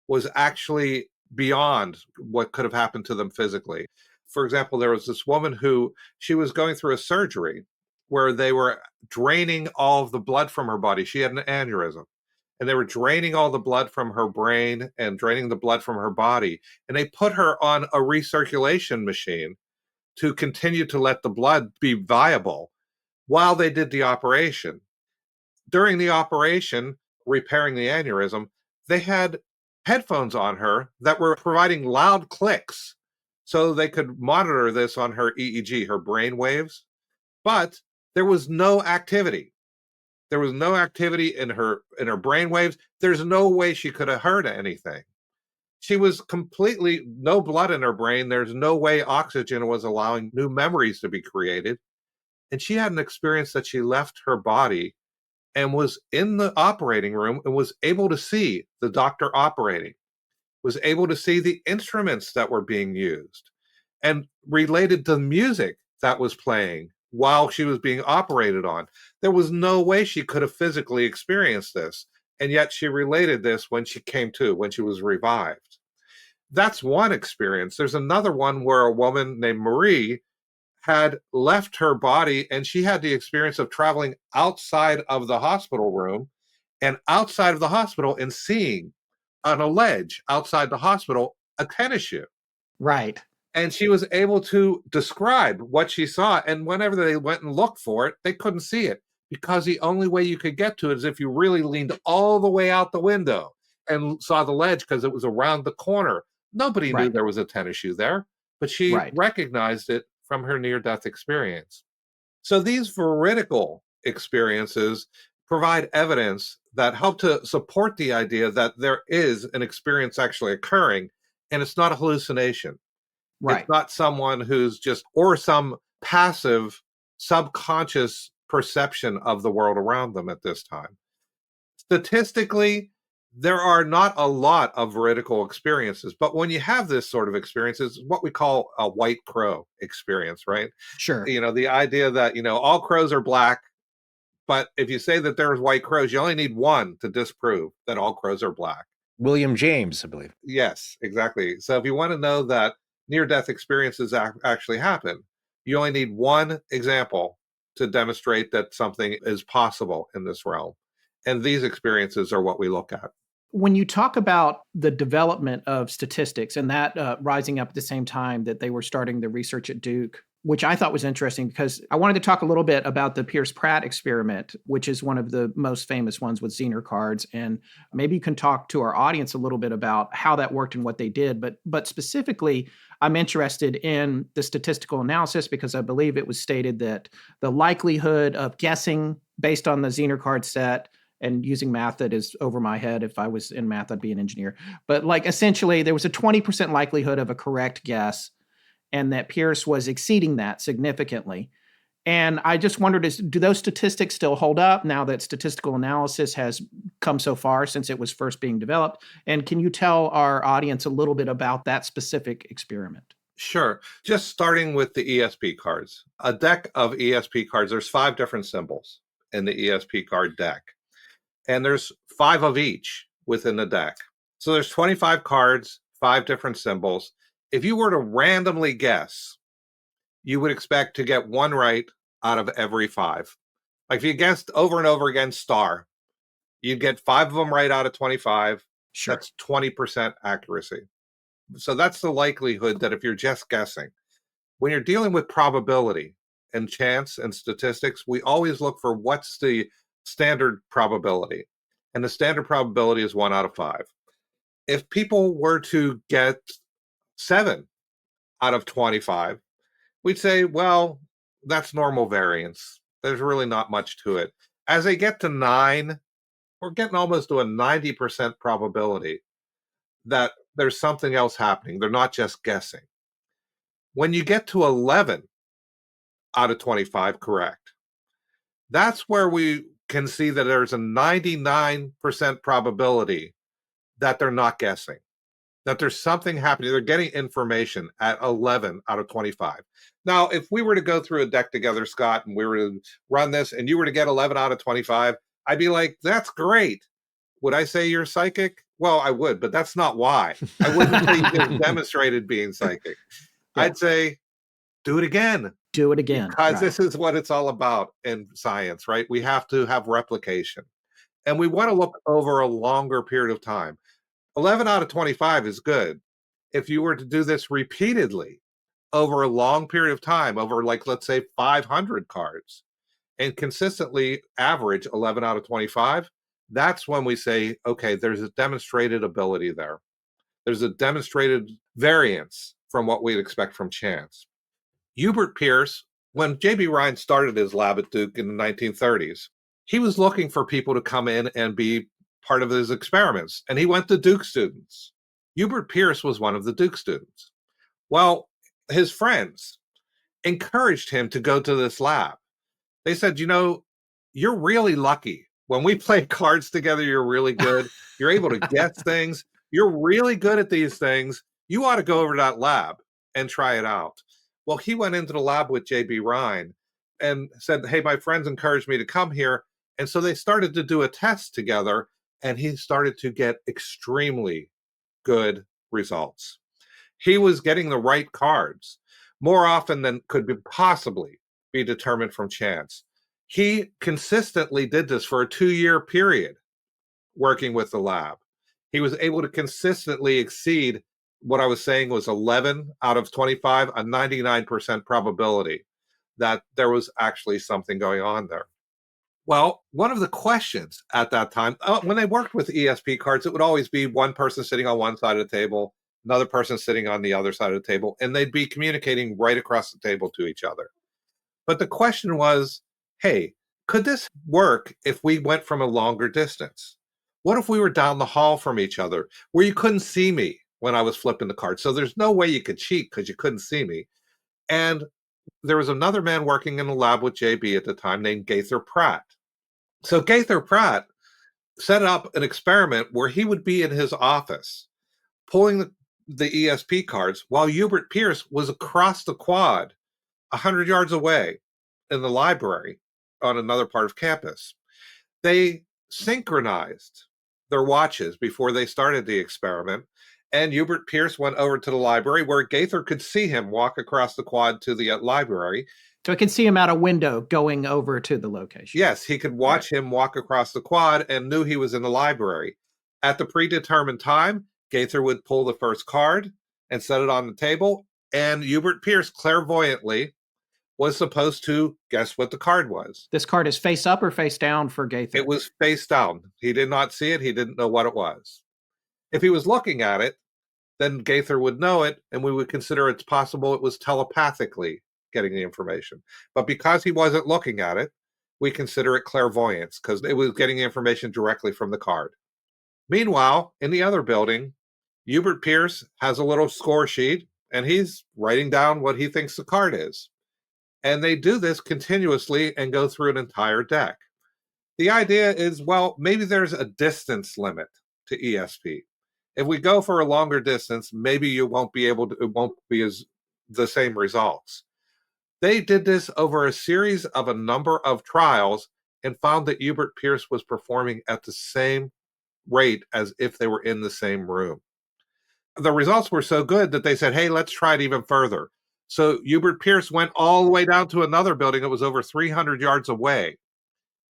was actually beyond what could have happened to them physically. For example, there was this woman who she was going through a surgery where they were draining all of the blood from her body. She had an aneurysm, and they were draining all the blood from her brain and draining the blood from her body. And they put her on a recirculation machine to continue to let the blood be viable while they did the operation. During the operation, repairing the aneurysm, they had headphones on her that were providing loud clicks so they could monitor this on her EEG, her brain waves. But there was no activity. There was no activity in her brain waves. There's no way she could have heard anything. She was completely no blood in her brain. There's no way oxygen was allowing new memories to be created. And she had an experience that she left her body and was in the operating room and was able to see the doctor operating, was able to see the instruments that were being used, and related to the music that was playing while she was being operated on. There was no way she could have physically experienced this. And yet she related this when she came to, when she was revived. That's one experience. There's another one where a woman named Marie had left her body and she had the experience of traveling outside of the hospital room and outside of the hospital and seeing on a ledge outside the hospital a tennis shoe. Right. And she was able to describe what she saw. And whenever they went and looked for it, they couldn't see it because the only way you could get to it is if you really leaned all the way out the window and saw the ledge because it was around the corner. Nobody knew Right. there was a tennis shoe there, but she Right. recognized it from her near-death experience. So these veridical experiences provide evidence that help to support the idea that there is an experience actually occurring and it's not a hallucination. Right. It's not someone who's just, or some passive subconscious perception of the world around them at this time. Statistically, there are not a lot of veridical experiences, but when you have this sort of experience, it's what we call a white crow experience, right? Sure. The idea that, all crows are black, but if you say that there's white crows, you only need one to disprove that all crows are black. William James, I believe. Yes, exactly. So if you want to know that near-death experiences actually happen, you only need one example to demonstrate that something is possible in this realm. And these experiences are what we look at. When you talk about the development of statistics and that rising up at the same time that they were starting the research at Duke, which I thought was interesting because I wanted to talk a little bit about the Pierce-Pratt experiment, which is one of the most famous ones with Zener cards. And maybe you can talk to our audience a little bit about how that worked and what they did. But specifically, I'm interested in the statistical analysis because I believe it was stated that the likelihood of guessing based on the Zener card set and using math that is over my head. If I was in math, I'd be an engineer. But essentially, there was a 20% likelihood of a correct guess, and that Pierce was exceeding that significantly. And I just wondered, do those statistics still hold up now that statistical analysis has come so far since it was first being developed? And can you tell our audience a little bit about that specific experiment? Sure. Just starting with the ESP cards. A deck of ESP cards, there's 5 different symbols in the ESP card deck. And there's 5 of each within the deck. So there's 25 cards, 5 different symbols. If you were to randomly guess, you would expect to get 1 right out of every 5. Like if you guessed over and over again star, you'd get 5 of them right out of 25. Sure. That's 20% accuracy. So that's the likelihood that if you're just guessing. When you're dealing with probability and chance and statistics, we always look for what's the standard probability. And the standard probability is 1 out of 5. If people were to get 7 out of 25, we'd say, well, that's normal variance. There's really not much to it. As they get to 9, we're getting almost to a 90% probability that there's something else happening. They're not just guessing. When you get to 11 out of 25 correct, that's where we can see that there's a 99% probability that they're not guessing, that there's something happening. They're getting information at 11 out of 25. Now, if we were to go through a deck together, Scott, and we were to run this and you were to get 11 out of 25, I'd be like, that's great. Would I say you're psychic? Well, I would, but that's not why. I wouldn't say you just demonstrated being psychic. Yeah. I'd say, do it again. Do it again. Because this is what it's all about in science, right? We have to have replication. And we want to look over a longer period of time. 11 out of 25 is good. If you were to do this repeatedly over a long period of time, over like, let's say 500 cards, and consistently average 11 out of 25, that's when we say, okay, there's a demonstrated ability there. There's a demonstrated variance from what we'd expect from chance. Hubert Peirce, when J.B. Rhine started his lab at Duke in the 1930s, he was looking for people to come in and be part of his experiments, and he went to Duke students. Hubert Peirce was one of the Duke students. Well, his friends encouraged him to go to this lab. They said, you know, you're really lucky. When we play cards together, you're really good. You're able to guess things. You're really good at these things. You ought to go over to that lab and try it out. Well, he went into the lab with J.B. Rhine and said, hey, my friends encouraged me to come here. And so they started to do a test together, and he started to get extremely good results. He was getting the right cards more often than could possibly be determined from chance. He consistently did this for a 2-year period working with the lab. He was able to consistently exceed what I was saying was 11 out of 25, a 99% probability that there was actually something going on there. Well, one of the questions at that time, when they worked with ESP cards, it would always be one person sitting on one side of the table, another person sitting on the other side of the table, and they'd be communicating right across the table to each other. But the question was, hey, could this work if we went from a longer distance? What if we were down the hall from each other where you couldn't see me when I was flipping the card? So there's no way you could cheat because you couldn't see me. And there was another man working in the lab with JB at the time named Gaither Pratt. So Gaither Pratt set up an experiment where he would be in his office pulling the ESP cards while Hubert Peirce was across the quad 100 yards away in the library on another part of campus. They synchronized their watches before they started the experiment, and Hubert Peirce went over to the library where Gaither could see him walk across the quad to the library. So I can see him out a window going over to the location. Yes, he could watch him walk across the quad and knew he was in the library. At the predetermined time, Gaither would pull the first card and set it on the table, and Hubert Peirce clairvoyantly was supposed to guess what the card was. This card is face up or face down for Gaither? It was face down. He did not see it. He didn't know what it was. If he was looking at it, then Gaither would know it, and we would consider it's possible it was telepathically getting the information. But because he wasn't looking at it, we consider it clairvoyance because it was getting the information directly from the card. Meanwhile, in the other building, Hubert Peirce has a little score sheet, and he's writing down what he thinks the card is. And they do this continuously and go through an entire deck. The idea is, well, maybe there's a distance limit to ESP. If we go for a longer distance, maybe it won't be as the same results. They did this over a series of a number of trials and found that Hubert Pierce was performing at the same rate as if they were in the same room. The results were so good that they said, hey, let's try it even further. So Hubert Pierce went all the way down to another building that was over 300 yards away.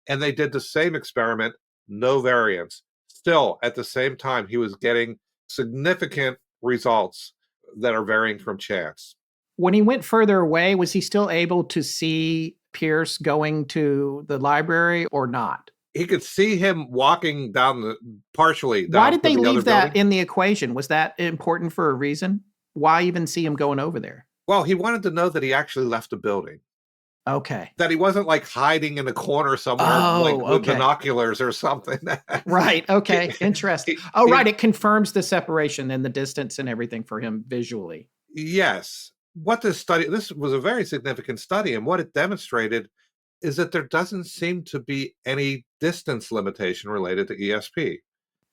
And they did the same experiment, no variance. Still, at the same time, he was getting significant results that are varying from chance. When he went further away, was he still able to see Pierce going to the library or not? He could see him walking partially down. Why did they leave that in the equation? Was that important for a reason? Why even see him going over there? Well, he wanted to know that he actually left the building. Okay. That he wasn't like hiding in a corner somewhere with binoculars or something. Right. Okay. Interesting. Right. It confirms the separation and the distance and everything for him visually. Yes. This was a very significant study, and what it demonstrated is that there doesn't seem to be any distance limitation related to ESP.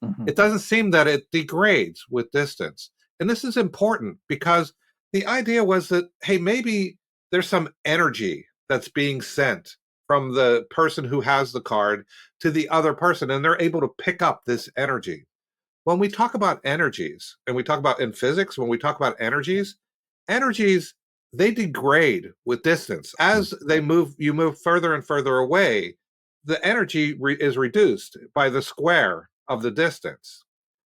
Mm-hmm. It doesn't seem that it degrades with distance. And this is important because the idea was that, hey, maybe there's some energy that's being sent from the person who has the card to the other person, and they're able to pick up this energy. When we talk about energies, and we talk about in physics, when we talk about energies, they degrade with distance. As you move further and further away, the energy is reduced by the square of the distance.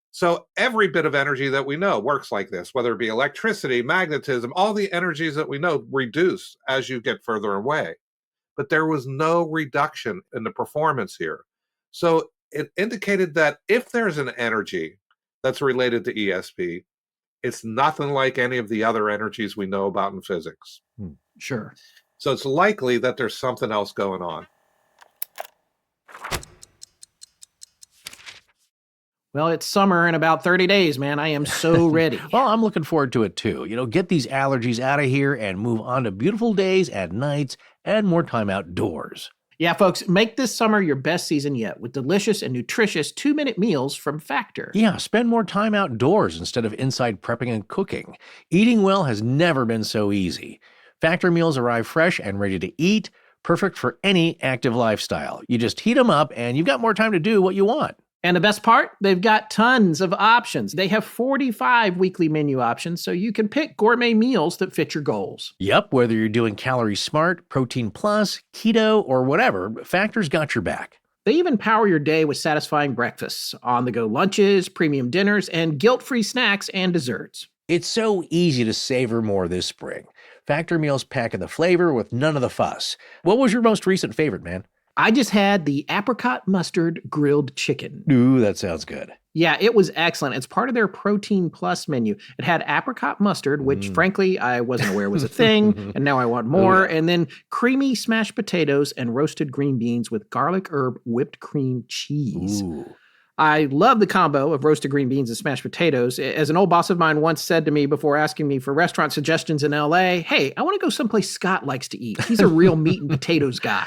So every bit of energy that we know works like this, whether it be electricity, magnetism, all the energies that we know reduce as you get further away. But there was no reduction in the performance here. So it indicated that if there's an energy that's related to ESP, it's nothing like any of the other energies we know about in physics. Sure. So it's likely that there's something else going on. Well, it's summer in about 30 days, man. I am so ready. Well, I'm looking forward to it too. Get these allergies out of here and move on to beautiful days and nights and more time outdoors. Yeah, folks, make this summer your best season yet with delicious and nutritious 2-minute meals from Factor. Yeah, spend more time outdoors instead of inside prepping and cooking. Eating well has never been so easy. Factor meals arrive fresh and ready to eat, perfect for any active lifestyle. You just heat them up and you've got more time to do what you want. And the best part, they've got tons of options. They have 45 weekly menu options, so you can pick gourmet meals that fit your goals. Yep, whether you're doing Calorie Smart, Protein Plus, Keto, or whatever, Factor's got your back. They even power your day with satisfying breakfasts, on-the-go lunches, premium dinners, and guilt-free snacks and desserts. It's so easy to savor more this spring. Factor meals pack in the flavor with none of the fuss. What was your most recent favorite, man? I just had the apricot mustard grilled chicken. Ooh, that sounds good. Yeah, it was excellent. It's part of their Protein Plus menu. It had apricot mustard, which frankly, I wasn't aware was a thing, and now I want more. And then creamy smashed potatoes and roasted green beans with garlic herb whipped cream cheese. Ooh. I love the combo of roasted green beans and smashed potatoes. As an old boss of mine once said to me before asking me for restaurant suggestions in LA, hey, I want to go someplace Scott likes to eat. He's a real meat and potatoes guy.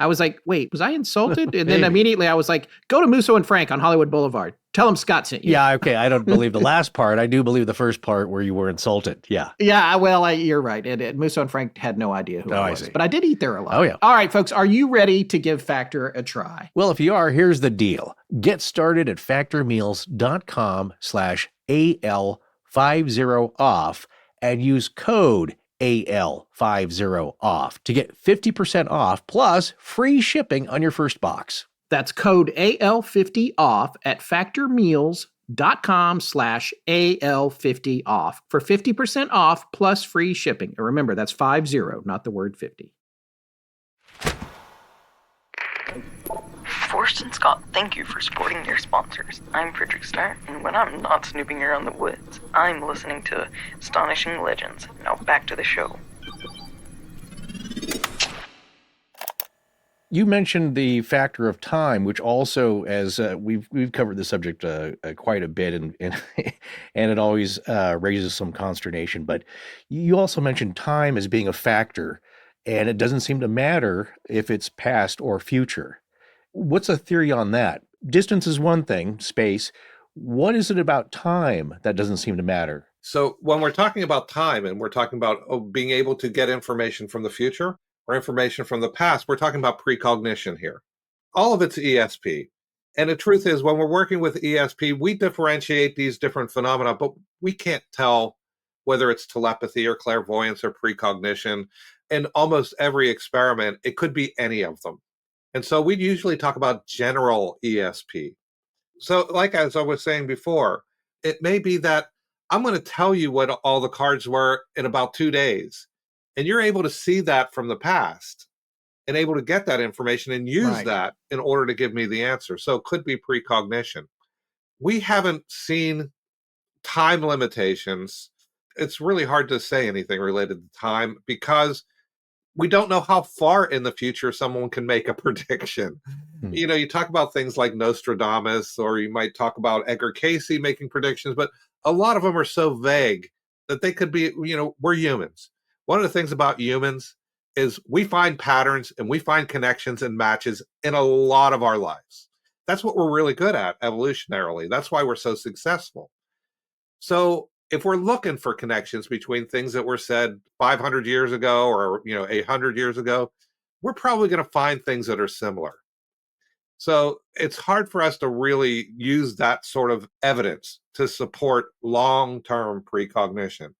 I was like, wait, was I insulted? And then immediately I was like, go to Musso and Frank on Hollywood Boulevard. Tell him Scott sent you. Yeah, okay. I don't believe the last part. I do believe the first part where you were insulted. Yeah. Yeah, well, you're right. Musso and Frank had no idea who I was. I see. But I did eat there a lot. Oh, yeah. All right, folks, are you ready to give Factor a try? Well, if you are, here's the deal. Get started at factormeals.com/AL50OFF and use code AL50OFF to get 50% off plus free shipping on your first box. That's code AL50OFF at factormeals.com/AL50OFF for 50% off plus free shipping. And remember, that's 50, not the word 50. Forrest and Scott, thank you for supporting your sponsors. I'm Frederick Starr, and when I'm not snooping around the woods, I'm listening to Astonishing Legends. Now back to the show. You mentioned the factor of time, which also, as we've covered the subject quite a bit, and it always raises some consternation. But you also mentioned time as being a factor and it doesn't seem to matter if it's past or future. What's a theory on that? Distance is one thing, space. What is it about time that doesn't seem to matter? So when we're talking about time and we're talking about being able to get information from the future or information from the past, we're talking about precognition here. All of it's ESP. And the truth is, when we're working with ESP, we differentiate these different phenomena, but we can't tell whether it's telepathy or clairvoyance or precognition. In almost every experiment, it could be any of them. And so we usually talk about general ESP. So, like as I was saying before, it may be that I'm going to tell you what all the cards were in about 2 days. And you're able to see that from the past and able to get that information and use that in order to give me the answer. So it could be precognition. We haven't seen time limitations. It's really hard to say anything related to time because we don't know how far in the future someone can make a prediction. You know, you talk about things like Nostradamus, or you might talk about Edgar Cayce making predictions, but a lot of them are so vague that they could be, we're humans. One of the things about humans is we find patterns and we find connections and matches in a lot of our lives. That's what we're really good at evolutionarily. That's why we're so successful. So if we're looking for connections between things that were said 500 years ago or 800 years ago, we're probably going to find things that are similar. So it's hard for us to really use that sort of evidence to support long-term precognition.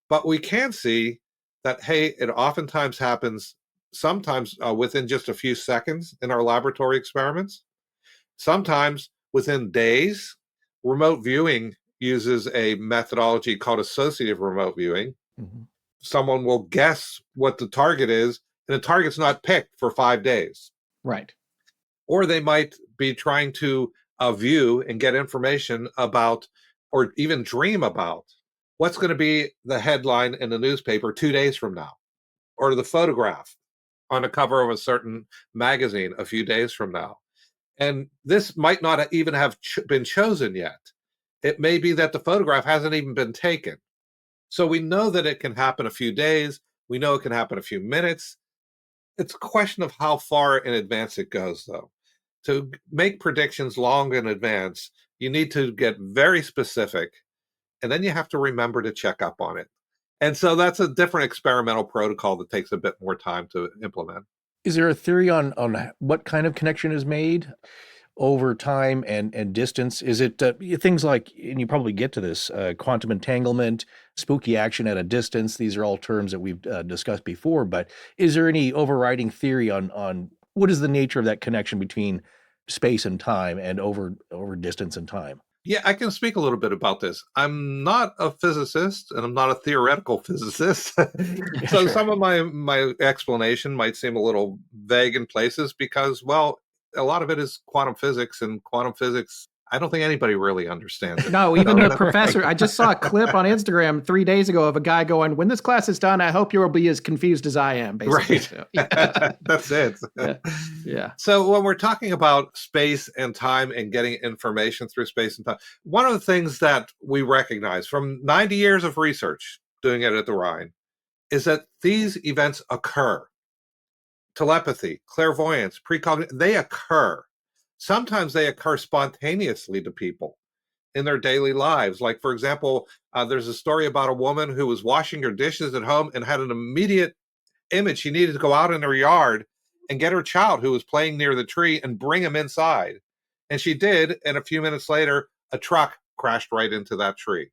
But we can see that, hey, it oftentimes happens sometimes within just a few seconds in our laboratory experiments, sometimes within days. Remote viewing uses a methodology called associative remote viewing. Someone will guess what the target is, and the target's not picked for 5 days. Right. Or they might be trying to view and get information about, or even dream about, what's going to be the headline in the newspaper 2 days from now, or the photograph on the cover of a certain magazine a few days from now. And this might not even have been chosen yet. It may be that the photograph hasn't even been taken. So we know that it can happen a few days. We know it can happen a few minutes. It's a question of how far in advance it goes, though. To make predictions long in advance, you need to get very specific, and then you have to remember to check up on it. And so that's a different experimental protocol that takes a bit more time to implement. Is there a theory on what kind of connection is made over time and distance? Is it things like, and you probably get to this, quantum entanglement, spooky action at a distance? These are all terms that we've discussed before, but is there any overriding theory on what is the nature of that connection between space and time and over distance and time? Yeah, I can speak a little bit about this. I'm not a physicist and I'm not a theoretical physicist. So some of my explanation might seem a little vague in places because, well, a lot of it is quantum physics, and quantum physics, I don't think anybody really understands it. No, even the professor. I just saw a clip on Instagram 3 days ago of a guy going, "When this class is done, I hope you will be as confused as I am." Basically. Right. So, yeah. That's it. Yeah. So when we're talking about space and time and getting information through space and time, one of the things that we recognize from 90 years of research doing it at the Rhine is that these events occur. Telepathy, clairvoyance, precognition, they occur. Sometimes they occur spontaneously to people in their daily lives. Like, for example, there's a story about a woman who was washing her dishes at home and had an immediate image. She needed to go out in her yard and get her child who was playing near the tree and bring him inside. And she did. And a few minutes later, a truck crashed right into that tree.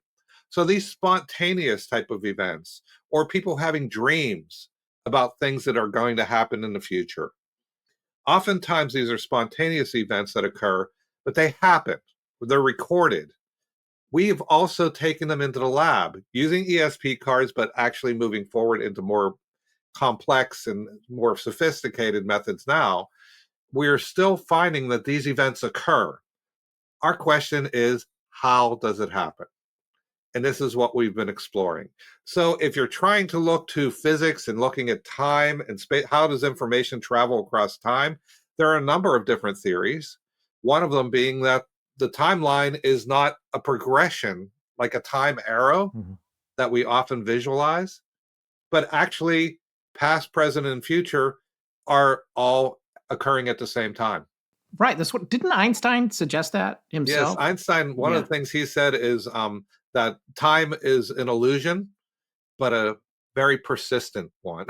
So these spontaneous type of events, or people having dreams about things that are going to happen in the future. Oftentimes, these are spontaneous events that occur, but they happen. They're recorded. We've also taken them into the lab using ESP cards, but actually moving forward into more complex and more sophisticated methods now. We're still finding that these events occur. Our question is, how does it happen? And this is what we've been exploring. So if you're trying to look to physics and looking at time and space, how does information travel across time? There are a number of different theories. One of them being that the timeline is not a progression like a time arrow that we often visualize, but actually past, present, and future are all occurring at the same time. Right. That's what, didn't Einstein suggest that himself? Yes, Einstein, one of the things he said is that time is an illusion, but a very persistent one.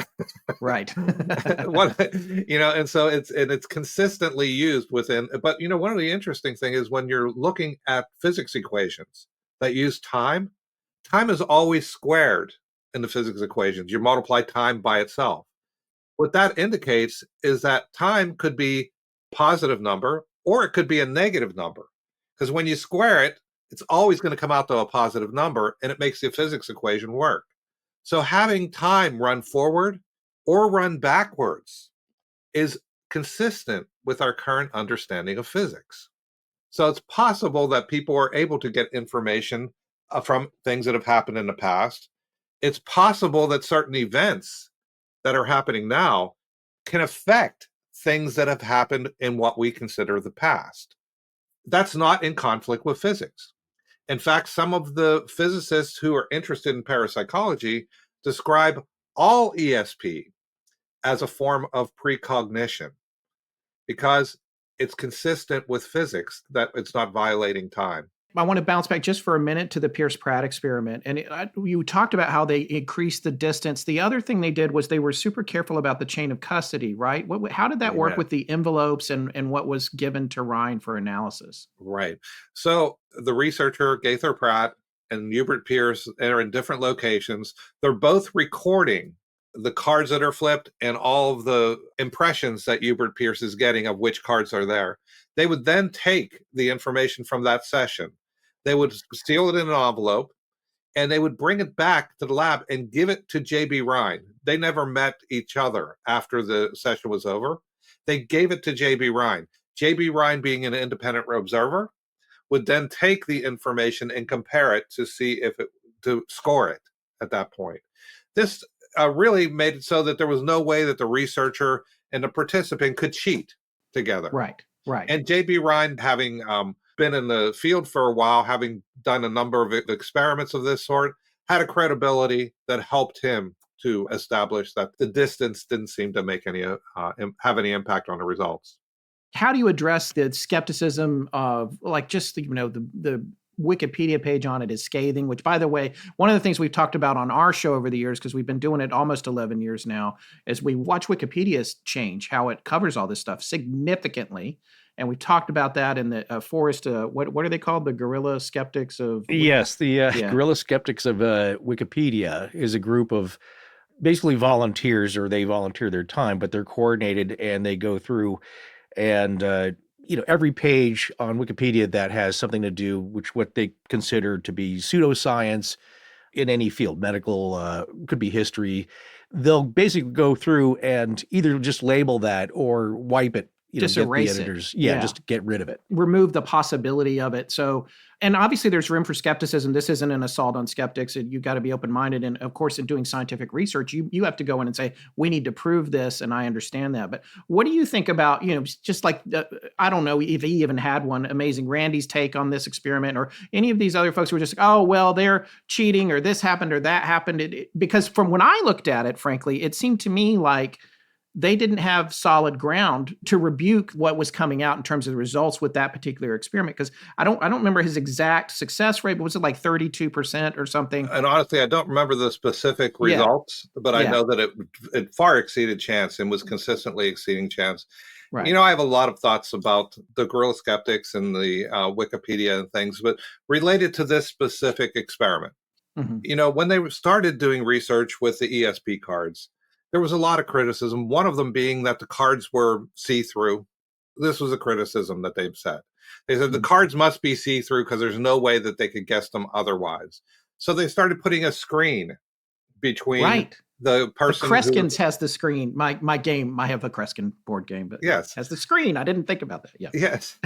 Right. And so it's consistently used within, but one of the interesting thing is when you're looking at physics equations that use time is always squared in the physics equations. You multiply time by itself. What that indicates is that time could be positive number or it could be a negative number. Because when you square it, it's always going to come out to a positive number, and it makes the physics equation work. So having time run forward or run backwards is consistent with our current understanding of physics. So it's possible that people are able to get information from things that have happened in the past. It's possible that certain events that are happening now can affect things that have happened in what we consider the past. That's not in conflict with physics. In fact, some of the physicists who are interested in parapsychology describe all ESP as a form of precognition because it's consistent with physics that it's not violating time. I want to bounce back just for a minute to the Pierce-Pratt experiment. And you talked about how they increased the distance. The other thing they did was they were super careful about the chain of custody, right? How did that work with the envelopes and what was given to Rhine for analysis? Right. So the researcher, Gaither Pratt and Hubert Pierce, are in different locations. They're both recording the cards that are flipped and all of the impressions that Hubert Pierce is getting of which cards are there. They would then take the information from that session. They would seal it in an envelope, and they would bring it back to the lab and give it to J.B. Rhine. They never met each other after the session was over. They gave it to J.B. Rhine. J.B. Rhine, being an independent observer, would then take the information and compare it to see to score it at that point. This really made it so that there was no way that the researcher and the participant could cheat together. Right. And J.B. Rhine, having been in the field for a while, having done a number of experiments of this sort, had a credibility that helped him to establish that the distance didn't seem to make have any impact on the results. How do you address the skepticism of just the Wikipedia page on it is scathing, which, by the way, one of the things we've talked about on our show over the years, because we've been doing it almost 11 years now, is we watch Wikipedia change, how it covers all this stuff significantly. And we talked about that in the Forest, what are they called? The guerrilla skeptics of... Yes, the guerrilla skeptics of Wikipedia is a group of basically volunteers, or they volunteer their time, but they're coordinated and they go through and every page on Wikipedia that has something to do with what they consider to be pseudoscience in any field, medical, could be history, they'll basically go through and either just label that or wipe it. Just erase it. Just get rid of it. Remove the possibility of it. So, and obviously there's room for skepticism. This isn't an assault on skeptics. You got to be open-minded. And of course, in doing scientific research, you have to go in and say, we need to prove this. And I understand that. But what do you think about, just like, I don't know if he even had one, Amazing Randy's take on this experiment, or any of these other folks who were just, oh, well, they're cheating, or this happened or that happened. Because from when I looked at it, frankly, it seemed to me like they didn't have solid ground to rebuke what was coming out in terms of the results with that particular experiment. Because I don't remember his exact success rate, but was it like 32% or something? And honestly, I don't remember the specific results, but I know that it far exceeded chance and was consistently exceeding chance. Right. I have a lot of thoughts about the guerrilla skeptics and the Wikipedia and things, but related to this specific experiment. Mm-hmm. When they started doing research with the ESP cards, there was a lot of criticism, one of them being that the cards were see-through. This was a criticism that they've said. They said the cards must be see-through because there's no way that they could guess them otherwise. So they started putting a screen between the person. The Kreskens has the screen. My game, I have a Kreskin board game, but yes, has the screen. I didn't think about that. Yeah. Yes.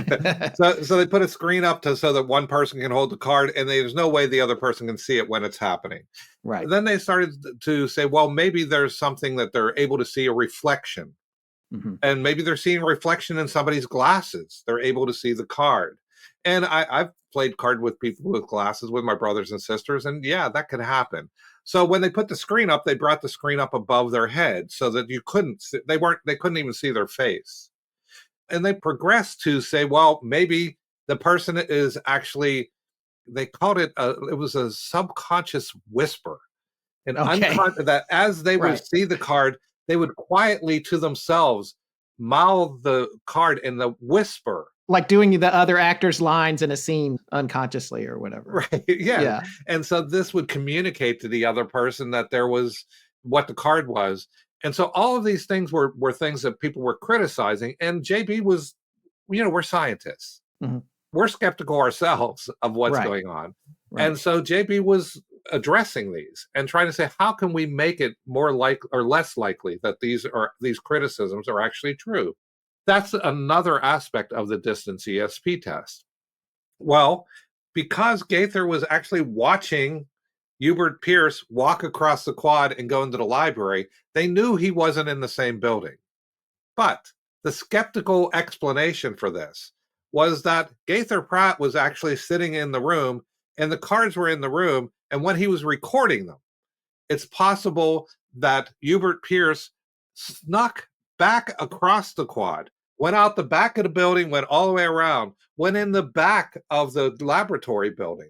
So they put a screen up so that one person can hold the card, and there's no way the other person can see it when it's happening. Right. Then they started to say, well, maybe there's something that they're able to see a reflection. Mm-hmm. And maybe they're seeing a reflection in somebody's glasses. They're able to see the card. And I've played card with people with glasses, with my brothers and sisters, and yeah, that could happen. So when they put the screen up, they brought the screen up above their head so that you couldn't, they couldn't even see their face. And they progressed to say, well, maybe the person is actually, they called it, it was a subconscious whisper. And that as they would see the card, they would quietly to themselves mouth the card in the whisper. Like doing the other actor's lines in a scene unconsciously or whatever. Right. Yeah. And so this would communicate to the other person that there was what the card was. And so all of these things were things that people were criticizing. And JB was, we're scientists. Mm-hmm. We're skeptical ourselves of what's going on. Right. And so JB was addressing these and trying to say, how can we make it more likely or less likely that these criticisms are actually true? That's another aspect of the distance ESP test. Well, because Gaither was actually watching Hubert Pierce walk across the quad and go into the library, they knew he wasn't in the same building. But the skeptical explanation for this was that Gaither Pratt was actually sitting in the room and the cards were in the room, and when he was recording them, it's possible that Hubert Pierce snuck back across the quad, went out the back of the building, went all the way around, went in the back of the laboratory building,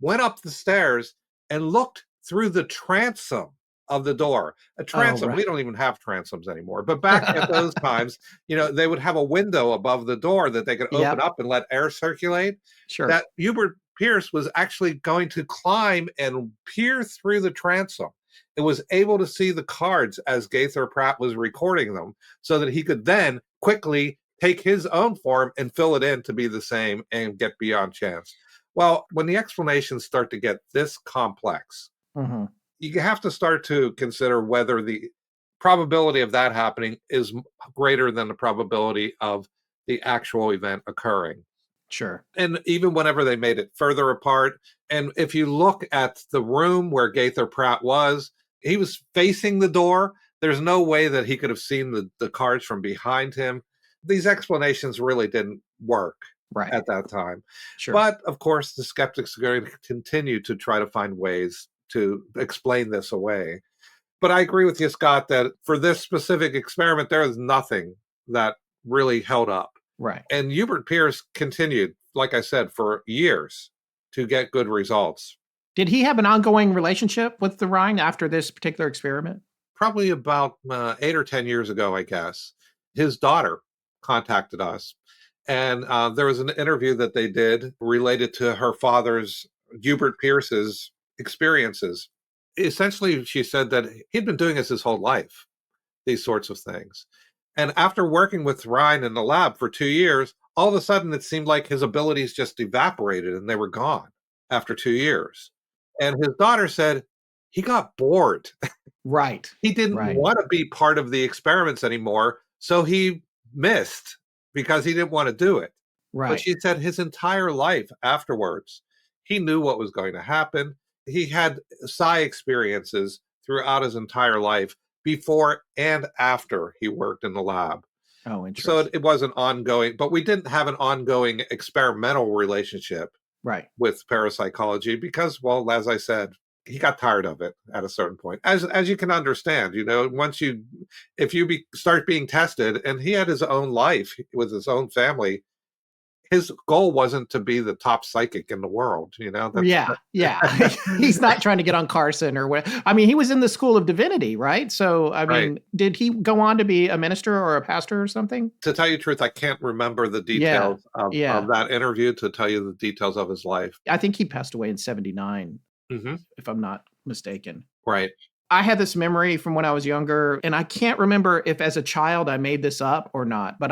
went up the stairs, and looked through the transom of the door. A transom, we don't even have transoms anymore. But back at those times, they would have a window above the door that they could open up and let air circulate. Sure. That Hubert Pierce was actually going to climb and peer through the transom. It was able to see the cards as Gaither Pratt was recording them so that he could then quickly take his own form and fill it in to be the same and get beyond chance. Well, when the explanations start to get this complex, you have to start to consider whether the probability of that happening is greater than the probability of the actual event occurring. Sure. And even whenever they made it further apart, and if you look at the room where Gaither Pratt was, he was facing the door. There's no way that he could have seen the cards from behind him. These explanations really didn't work at that time. Sure. But of course, the skeptics are going to continue to try to find ways to explain this away. But I agree with you, Scott, that for this specific experiment, there is nothing that really held up. Right. And Hubert Pierce continued, like I said, for years to get good results. Did he have an ongoing relationship with the Rhine after this particular experiment? Probably about 8 or 10 years ago, I guess. His daughter contacted us. And there was an interview that they did related to her father's, Hubert Pierce's, experiences. Essentially, she said that he'd been doing this his whole life, these sorts of things. And after working with Rhine in the lab for 2 years, all of a sudden it seemed like his abilities just evaporated and they were gone after 2 years. And his daughter said he got bored. Right. He didn't want to be part of the experiments anymore. So he missed because he didn't want to do it. Right. But she said his entire life afterwards, he knew what was going to happen. He had psi experiences throughout his entire life, before and after he worked in the lab. Oh, interesting. So it wasn't ongoing, but we didn't have an ongoing experimental relationship with parapsychology because, well, as I said, he got tired of it at a certain point. As you can understand, once if you start being tested, and he had his own life with his own family, his goal wasn't to be the top psychic in the world, Yeah. He's not trying to get on Carson or what. I mean, he was in the School of Divinity, right? So, I mean, did he go on to be a minister or a pastor or something? To tell you the truth, I can't remember the details of that interview to tell you the details of his life. I think he passed away in 1979, if I'm not mistaken. Right. I had this memory from when I was younger, and I can't remember if as a child I made this up or not, but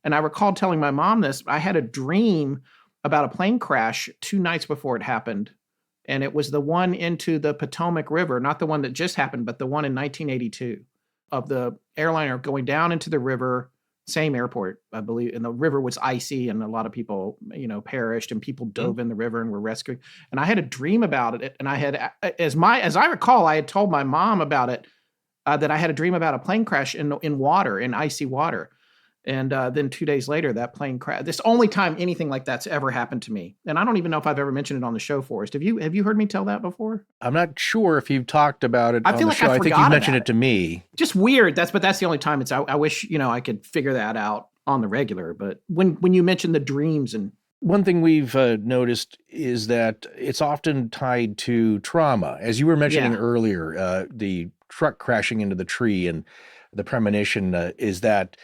and I recall telling my mom this, I had a dream about a plane crash 2 nights before it happened. And it was the one into the Potomac River, not the one that just happened, but the one in 1982 of the airliner going down into the river, same airport, I believe. And the river was icy and a lot of people, perished and people dove in the river and were rescuing. And I had a dream about it. And I had, as I recall, I had told my mom about it, that I had a dream about a plane crash in water, in icy water. And then 2 days later, that plane crashed. This is the only time anything like that's ever happened to me. And I don't even know if I've ever mentioned it on the show, Forrest. Have you heard me tell that before? I'm not sure if you've talked about it I on feel the like show. I I think forgot you've mentioned about it to me. Just weird. That's the only time I wish, I could figure that out on the regular. But when you mentioned the dreams and one thing we've noticed is that it's often tied to trauma. As you were mentioning earlier, the truck crashing into the tree and the premonition is that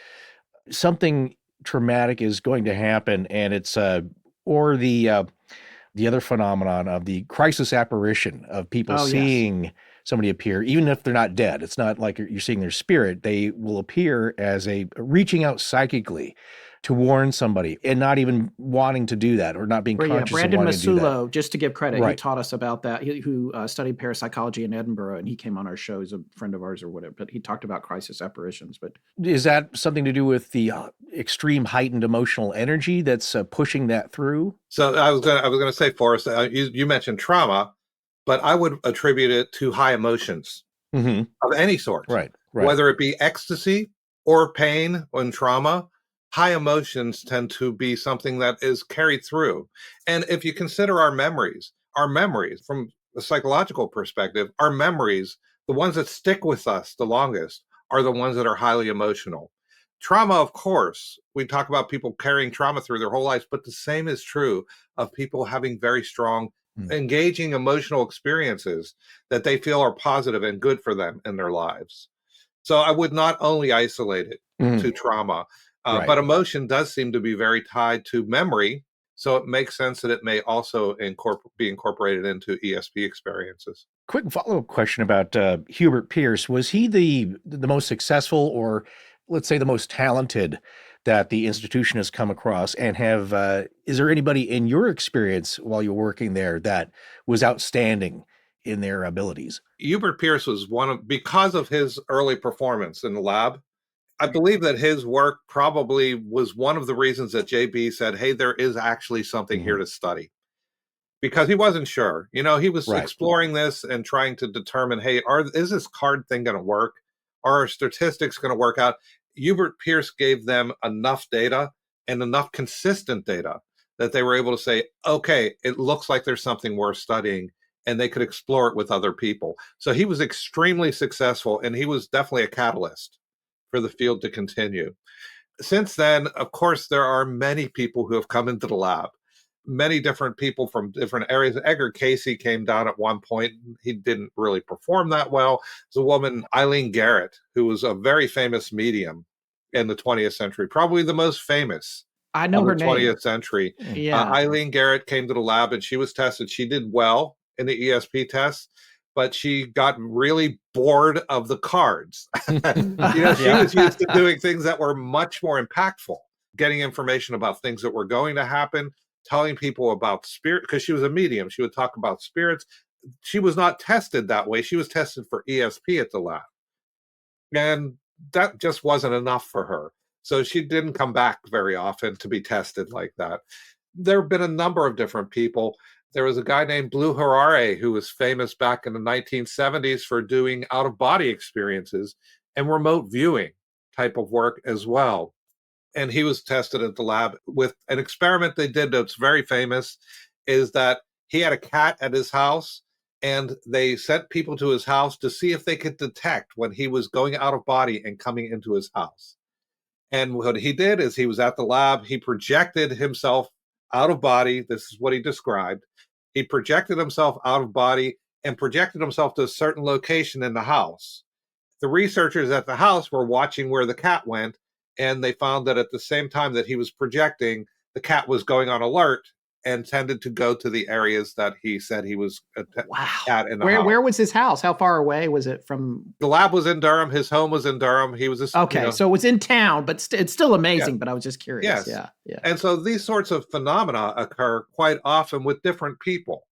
something traumatic is going to happen, and it's or the other phenomenon of the crisis apparition of people seeing somebody appear, even if they're not dead. It's not like you're seeing their spirit. They will appear as a reaching out psychically to warn somebody and not even wanting to do that or not being conscious Brandon of wanting to do that. Masulo, just to give credit, he Right. taught us about that. Who studied parapsychology in Edinburgh, and he came on our show. He's a friend of ours or whatever, but he talked about crisis apparitions. But Is that something to do with the extreme heightened emotional energy that's pushing that through? So I was gonna say, Forrest, you mentioned trauma, but I would attribute it to high emotions Mm-hmm. of any sort, Right. whether it be ecstasy or pain and trauma. High emotions tend to be something that is carried through. And if you consider our memories from a psychological perspective, our memories, the ones that stick with us the longest, are the ones that are highly emotional. Trauma, of course, we talk about people carrying trauma through their whole lives, but the same is true of people having very strong, engaging emotional experiences that they feel are positive and good for them in their lives. So I would not only isolate it to trauma, but emotion does seem to be very tied to memory. So it makes sense that it may also be incorporated into ESP experiences. Quick follow-up question about Hubert Pierce. Was he the most successful, or let's say the most talented, that the institution has come across? And is there anybody in your experience while you're working there that was outstanding in their abilities? Hubert Pierce was because of his early performance in the lab, I believe that his work probably was one of the reasons that JB said, hey, there is actually something here to study. Because he wasn't sure. He was exploring this and trying to determine, hey, is this card thing going to work? Are our statistics going to work out? Hubert Pierce gave them enough data and enough consistent data that they were able to say, okay, it looks like there's something worth studying, and they could explore it with other people. So he was extremely successful, and he was definitely a catalyst for the field to continue. Since then, of course, there are many people who have come into the lab, many different people from different areas. Edgar Casey came down at one point. He didn't really perform that well. There's a woman, Eileen Garrett, who was a very famous medium in the 20th century, probably the most famous. I know her name. 20th century. Yeah. Eileen Garrett came to the lab and she was tested. She did well in the ESP test, but she got really bored of the cards. She was used to doing things that were much more impactful, getting information about things that were going to happen, telling people about spirit, because she was a medium. She would talk about spirits. She was not tested that way. She was tested for ESP at the lab. And that just wasn't enough for her. So she didn't come back very often to be tested like that. There have been a number of different people. There was a guy named Blue Harare who was famous back in the 1970s for doing out-of-body experiences and remote viewing type of work as well. And he was tested at the lab with an experiment they did that's very famous, is that he had a cat at his house, and they sent people to his house to see if they could detect when he was going out of body and coming into his house. And what he did is he was at the lab, he projected himself out of body. This is what he described. He projected himself out of body and projected himself to a certain location in the house. The researchers at the house were watching where the cat went, and they found that at the same time that he was projecting, the cat was going on alert and tended to go to the areas that he said he was at in the house. Where was his house? How far away was it from? The lab was in Durham. His home was in Durham. He was so it was in town, but it's still amazing. But I was just curious. Yes. Yeah. And so these sorts of phenomena occur quite often with different people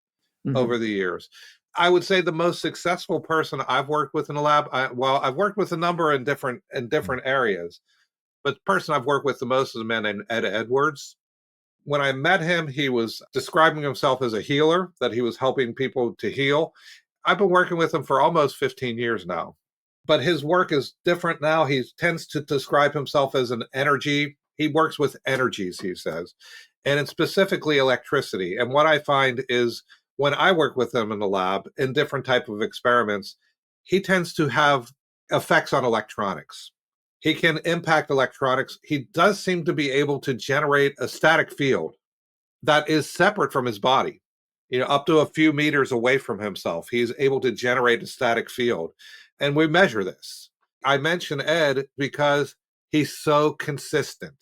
over the years. I would say the most successful person I've worked with in the lab, I've worked with a number in different areas, but the person I've worked with the most is a man named Ed Edwards. When I met him, he was describing himself as a healer, that he was helping people to heal. I've been working with him for almost 15 years now. But his work is different now. He tends to describe himself as an energy. He works with energies, he says, and it's specifically electricity. And what I find is when I work with him in the lab in different type of experiments, he tends to have effects on electronics. He can impact electronics. He does seem to be able to generate a static field that is separate from his body. Up to a few meters away from himself, he's able to generate a static field. And we measure this. I mention Ed because he's so consistent.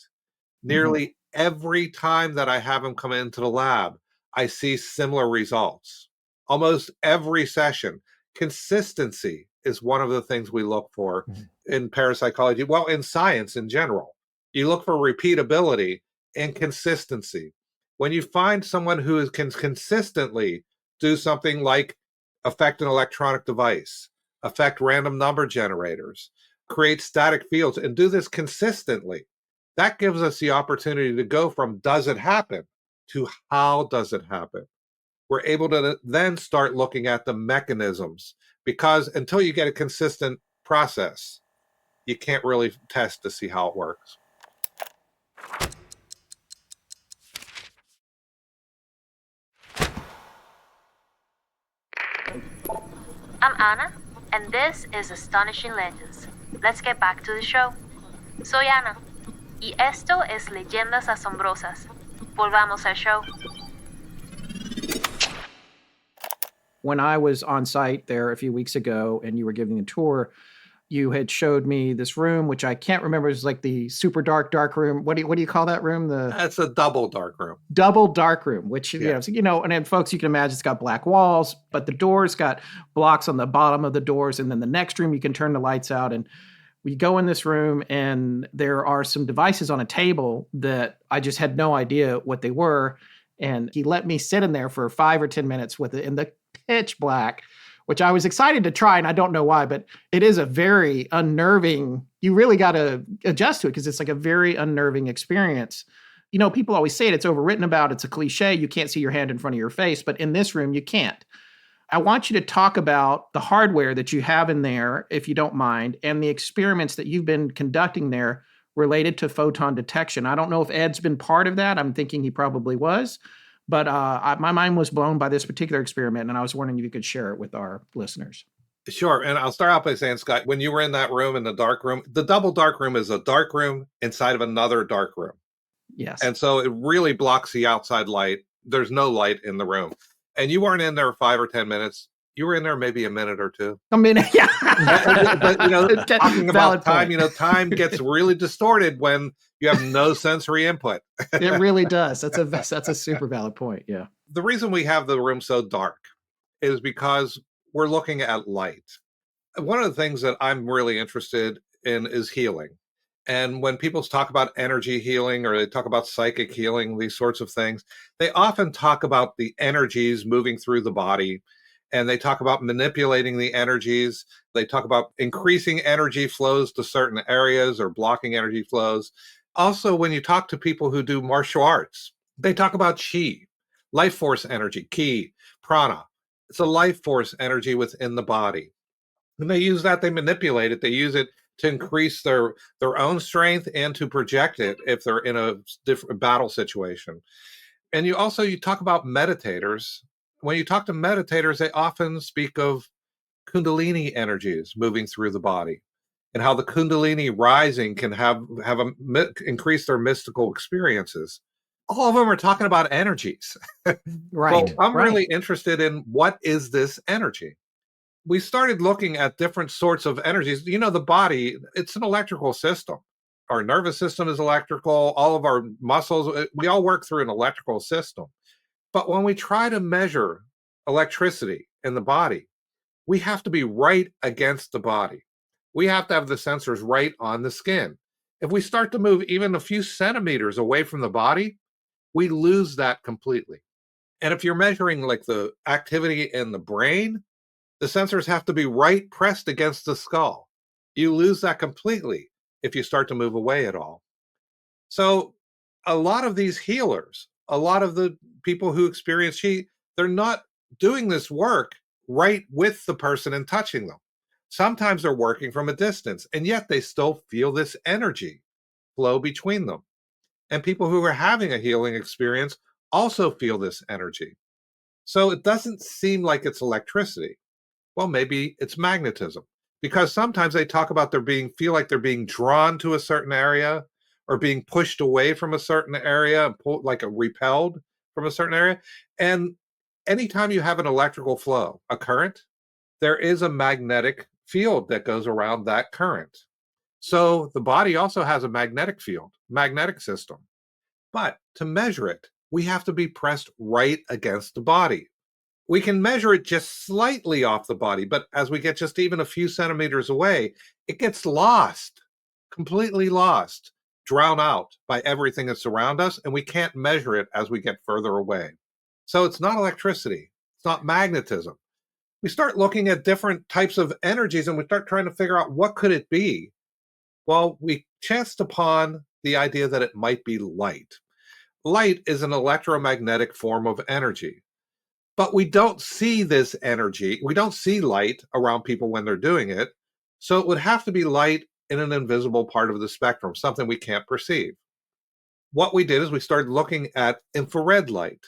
Nearly every time that I have him come into the lab, I see similar results. Almost every session. Consistency is one of the things we look for in parapsychology. Well, in science in general. You look for repeatability and consistency. When you find someone who can consistently do something like affect an electronic device, affect random number generators, create static fields, and do this consistently, that gives us the opportunity to go from does it happen to how does it happen. We're able to then start looking at the mechanisms, because until you get a consistent process, you can't really test to see how it works. I'm Anna, and this is Astonishing Legends. Let's get back to the show. Soy Ana, y esto es Leyendas Asombrosas. Volvamos al show. When I was on site there a few weeks ago and you were giving a tour, you had showed me this room, which I can't remember. It's like the super dark room. What do you call that room? That's a double dark room. Double dark room, which, Yeah. And then folks, you can imagine it's got black walls, but the doors got blocks on the bottom of the doors. And then the next room, you can turn the lights out. And we go in this room and there are some devices on a table that I just had no idea what they were. And he let me sit in there for 5 or 10 minutes with it in the pitch black, which I was excited to try, and I don't know why, but it is a very unnerving, you really got to adjust to it because it's like a very unnerving experience. People always say it's overwritten about, it's a cliche, you can't see your hand in front of your face, but in this room, you can't. I want you to talk about the hardware that you have in there, if you don't mind, and the experiments that you've been conducting there related to photon detection. I don't know if Ed's been part of that. I'm thinking he probably was. But my mind was blown by this particular experiment, and I was wondering if you could share it with our listeners. Sure. And I'll start out by saying, Scott, when you were in that room, in the dark room, the double dark room is a dark room inside of another dark room. Yes. And so it really blocks the outside light. There's no light in the room. And you weren't in there 5 or 10 minutes. You were in there maybe a minute or two. A minute, yeah. But, talking about time, point. Time gets really distorted when you have no sensory input. It really does. That's a super valid point, yeah. The reason we have the room so dark is because we're looking at light. One of the things that I'm really interested in is healing. And when people talk about energy healing or they talk about psychic healing, these sorts of things, they often talk about the energies moving through the body. And they talk about manipulating the energies. They talk about increasing energy flows to certain areas or blocking energy flows. Also, when you talk to people who do martial arts, they talk about chi, life force energy, ki, prana. It's a life force energy within the body. And they use that, they manipulate it. They use it to increase their own strength and to project it if they're in a different battle situation. And you talk about meditators. When you talk to meditators, they often speak of Kundalini energies moving through the body and how the Kundalini rising can increase their mystical experiences. All of them are talking about energies. Right. So I'm really interested in what is this energy? We started looking at different sorts of energies. The body, it's an electrical system. Our nervous system is electrical. All of our muscles, we all work through an electrical system. But when we try to measure electricity in the body, we have to be right against the body. We have to have the sensors right on the skin. If we start to move even a few centimeters away from the body, we lose that completely. And if you're measuring like the activity in the brain, the sensors have to be right pressed against the skull. You lose that completely if you start to move away at all. So a lot of these healers, a lot of the people who experience chi, they're not doing this work right with the person and touching them. Sometimes they're working from a distance, and yet they still feel this energy flow between them. And people who are having a healing experience also feel this energy. So it doesn't seem like it's electricity. Well, maybe it's magnetism, because sometimes they talk about feel like they're being drawn to a certain area or being pushed away from a certain area and repelled from a certain area. And anytime you have an electrical flow, a current, there is a magnetic field that goes around that current. So the body also has a magnetic field, magnetic system. But to measure it, we have to be pressed right against the body. We can measure it just slightly off the body, but as we get just even a few centimeters away, it gets lost, completely lost, drowned out by everything that's around us, and we can't measure it as we get further away. So it's not electricity. It's not magnetism. We start looking at different types of energies and we start trying to figure out what could it be. Well, we chanced upon the idea that it might be light. Light is an electromagnetic form of energy. But we don't see this energy. We don't see light around people when they're doing it. So it would have to be light in an invisible part of the spectrum, something we can't perceive. What we did is we started looking at infrared light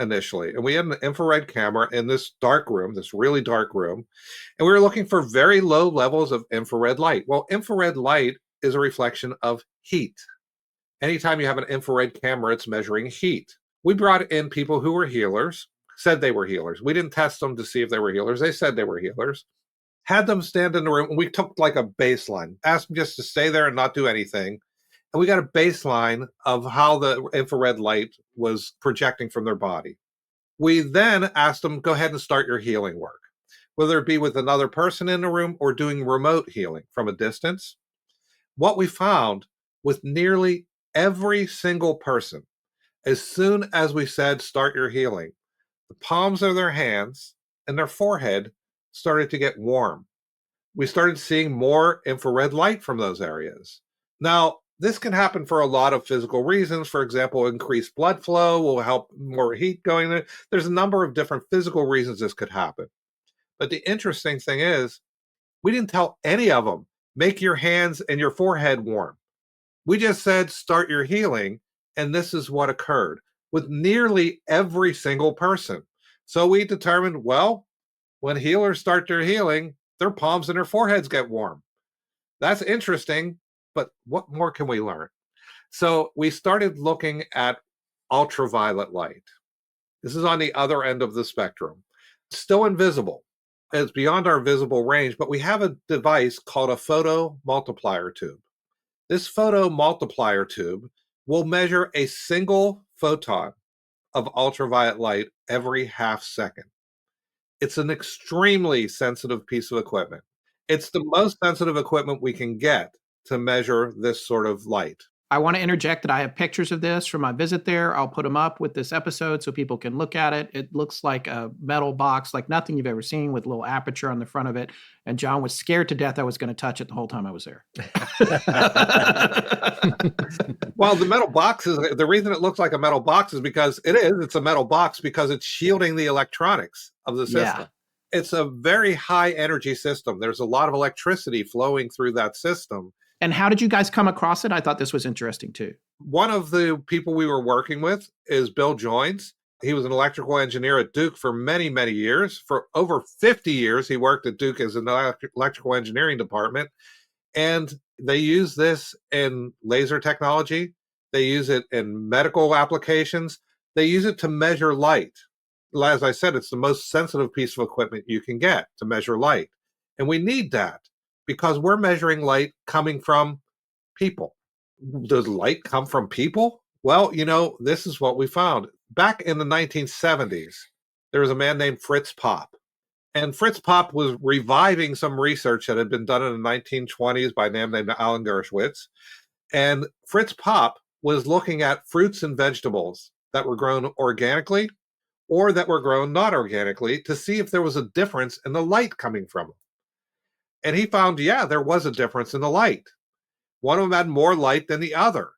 initially. And we had an infrared camera in this dark room, this really dark room. And we were looking for very low levels of infrared light. Well, infrared light is a reflection of heat. Anytime you have an infrared camera, it's measuring heat. We brought in people who were healers, said they were healers. We didn't test them to see if they were healers. They said they were healers. Had them stand in the room. And we took like a baseline, asked them just to stay there and not do anything. And we got a baseline of how the infrared light was projecting from their body. We then asked them, go ahead and start your healing work, whether it be with another person in the room or doing remote healing from a distance. What we found with nearly every single person, as soon as we said, start your healing, the palms of their hands and their forehead started to get warm. We started seeing more infrared light from those areas. Now, this can happen for a lot of physical reasons. For example, increased blood flow will help more heat going there. There's a number of different physical reasons this could happen. But the interesting thing is, we didn't tell any of them, make your hands and your forehead warm. We just said, start your healing, and this is what occurred with nearly every single person. So we determined, well, when healers start their healing, their palms and their foreheads get warm. That's interesting, but what more can we learn? So we started looking at ultraviolet light. This is on the other end of the spectrum. It's still invisible. It's beyond our visible range, but we have a device called a photomultiplier tube. This photomultiplier tube will measure a single photon of ultraviolet light every half second. It's an extremely sensitive piece of equipment. It's the most sensitive equipment we can get to measure this sort of light. I want to interject that I have pictures of this from my visit there. I'll put them up with this episode so people can look at it. It looks like a metal box, like nothing you've ever seen, with a little aperture on the front of it. And John was scared to death I was going to touch it the whole time I was there. Well, the metal box is the reason it looks like a metal box is because it's a metal box because it's shielding the electronics of the system. Yeah. It's a very high energy system. There's a lot of electricity flowing through that system. And how did you guys come across it? I thought this was interesting too. One of the people we were working with is Bill Joines. He was an electrical engineer at Duke for many, many years. For over 50 years, he worked at Duke as an electrical engineering department. And they use this in laser technology. They use it in medical applications. They use it to measure light. As I said, it's the most sensitive piece of equipment you can get to measure light. And we need that because we're measuring light coming from people. Does light come from people? Well, this is what we found. Back in the 1970s, there was a man named Fritz Popp. And Fritz Popp was reviving some research that had been done in the 1920s by a man named Alan Dershowitz. And Fritz Popp was looking at fruits and vegetables that were grown organically or that were grown not organically to see if there was a difference in the light coming from them. And he found, there was a difference in the light. One of them had more light than the other.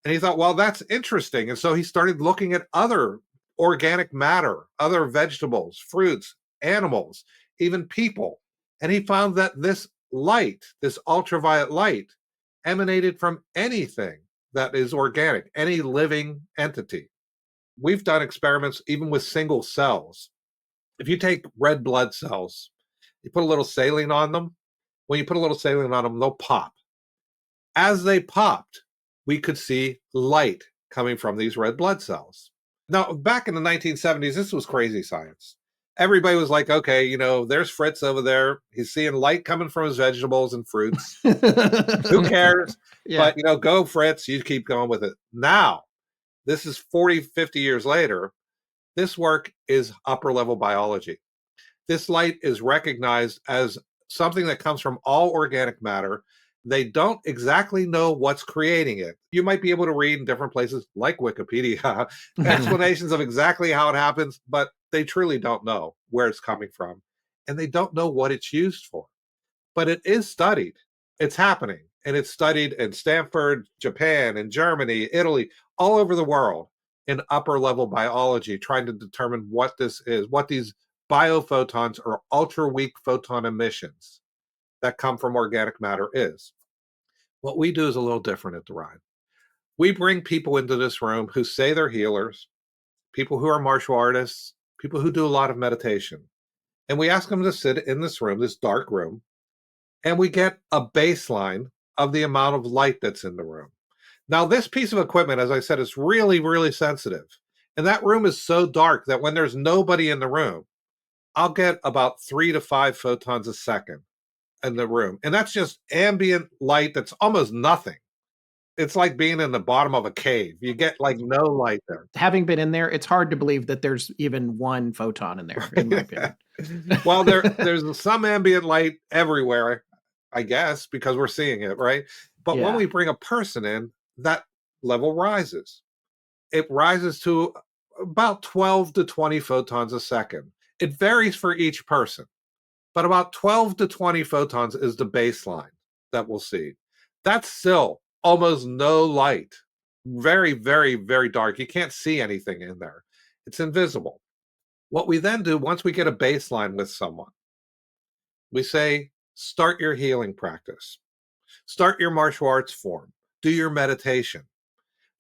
And he thought, well, that's interesting. And so he started looking at other organic matter, other vegetables, fruits, animals, even people. And he found that this light, this ultraviolet light, emanated from anything that is organic, any living entity. We've done experiments even with single cells. If you take red blood cells, you put a little saline on them. When you put a little saline on them, they'll pop. As they popped, we could see light coming from these red blood cells. Now, back in the 1970s, this was crazy science. Everybody was like, okay, you know, there's Fritz over there. He's seeing light coming from his vegetables and fruits. Who cares? Yeah. But, you know, go Fritz, you keep going with it. Now, this is 40, 50 years later. This work is upper level biology. This light is recognized as something that comes from all organic matter. They don't exactly know what's creating it. You might be able to read in different places, like Wikipedia, explanations of exactly how it happens, but they truly don't know where it's coming from. And they don't know what it's used for. But it is studied. It's happening. And it's studied in Stanford, Japan, and Germany, Italy, all over the world in upper level biology, trying to determine what this is, what these biophotons or ultra weak photon emissions that come from organic matter is. What we do is a little different at the Rhine. We bring people into this room who say they're healers, people who are martial artists, people who do a lot of meditation. And we ask them to sit in this room, this dark room, and we get a baseline of the amount of light that's in the room. Now, this piece of equipment, as I said, is really, really sensitive. And that room is so dark that when there's nobody in the room, I'll get about 3 to 5 photons a second in the room. And that's just ambient light that's almost nothing. It's like being in the bottom of a cave. You get like no light there. Having been in there, it's hard to believe that there's even one photon in there, in my opinion. Well, there's some ambient light everywhere, I guess, because we're seeing it, right? But when we bring a person in, that level rises. It rises to about 12 to 20 photons a second. It varies for each person, but about 12 to 20 photons is the baseline that we'll see. That's still almost no light. Very, very, very dark. You can't see anything in there. It's invisible. What we then do, once we get a baseline with someone, we say, start your healing practice. Start your martial arts form. Do your meditation.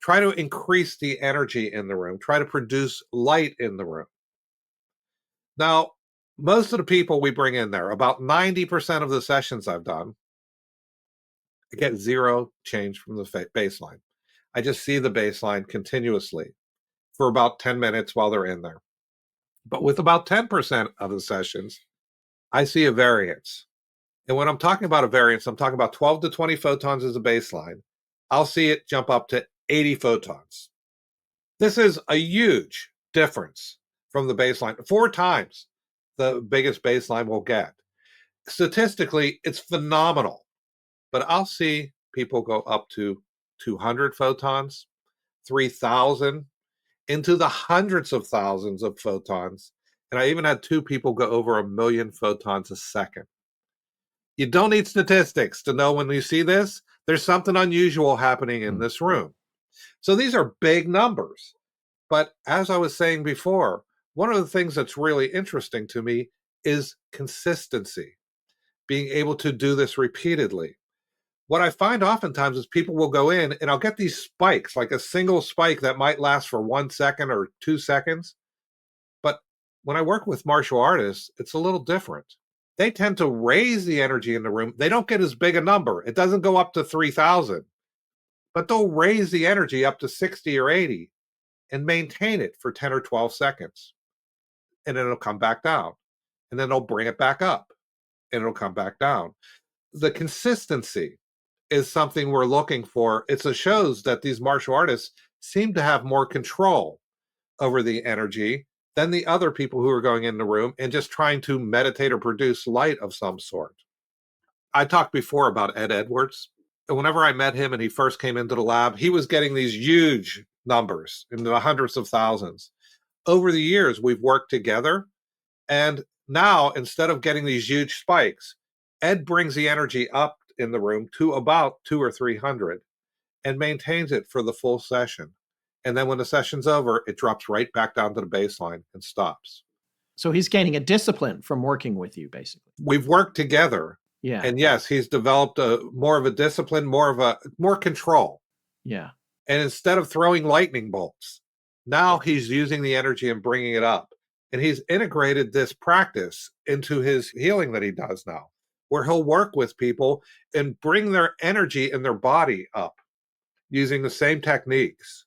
Try to increase the energy in the room. Try to produce light in the room. Now, most of the people we bring in there, about 90% of the sessions I've done, I get zero change from the baseline. I just see the baseline continuously for about 10 minutes while they're in there. But with about 10% of the sessions, I see a variance. And when I'm talking about a variance, I'm talking about 12 to 20 photons as a baseline. I'll see it jump up to 80 photons. This is a huge difference from the baseline, 4 times the biggest baseline we'll get. Statistically, it's phenomenal. But I'll see people go up to 200 photons, 3,000, into the hundreds of thousands of photons. And I even had 2 people go over 1 million photons a second. You don't need statistics to know when you see this, there's something unusual happening in this room. So these are big numbers. But as I was saying before, one of the things that's really interesting to me is consistency, being able to do this repeatedly. What I find oftentimes is people will go in and I'll get these spikes, like a single spike that might last for 1 second or 2 seconds. But when I work with martial artists, it's a little different. They tend to raise the energy in the room. They don't get as big a number. It doesn't go up to 3,000, but they'll raise the energy up to 60 or 80 and maintain it for 10 or 12 seconds. And then it'll come back down. And then they'll bring it back up and it'll come back down. The consistency is something we're looking for. It shows that these martial artists seem to have more control over the energy than the other people who are going in the room and just trying to meditate or produce light of some sort. I talked before about Ed Edwards. Whenever I met him and he first came into the lab, he was getting these huge numbers in the hundreds of thousands. Over the years, we've worked together. And now, instead of getting these huge spikes, Ed brings the energy up in the room to about 200 or 300 and maintains it for the full session. And then when the session's over, it drops right back down to the baseline and stops. So he's gaining a discipline from working with you, basically. We've worked together. Yeah. And yes, he's developed more of a discipline, more control. Yeah. And instead of throwing lightning bolts, now he's using the energy and bringing it up. And he's integrated this practice into his healing that he does now, where he'll work with people and bring their energy and their body up using the same techniques.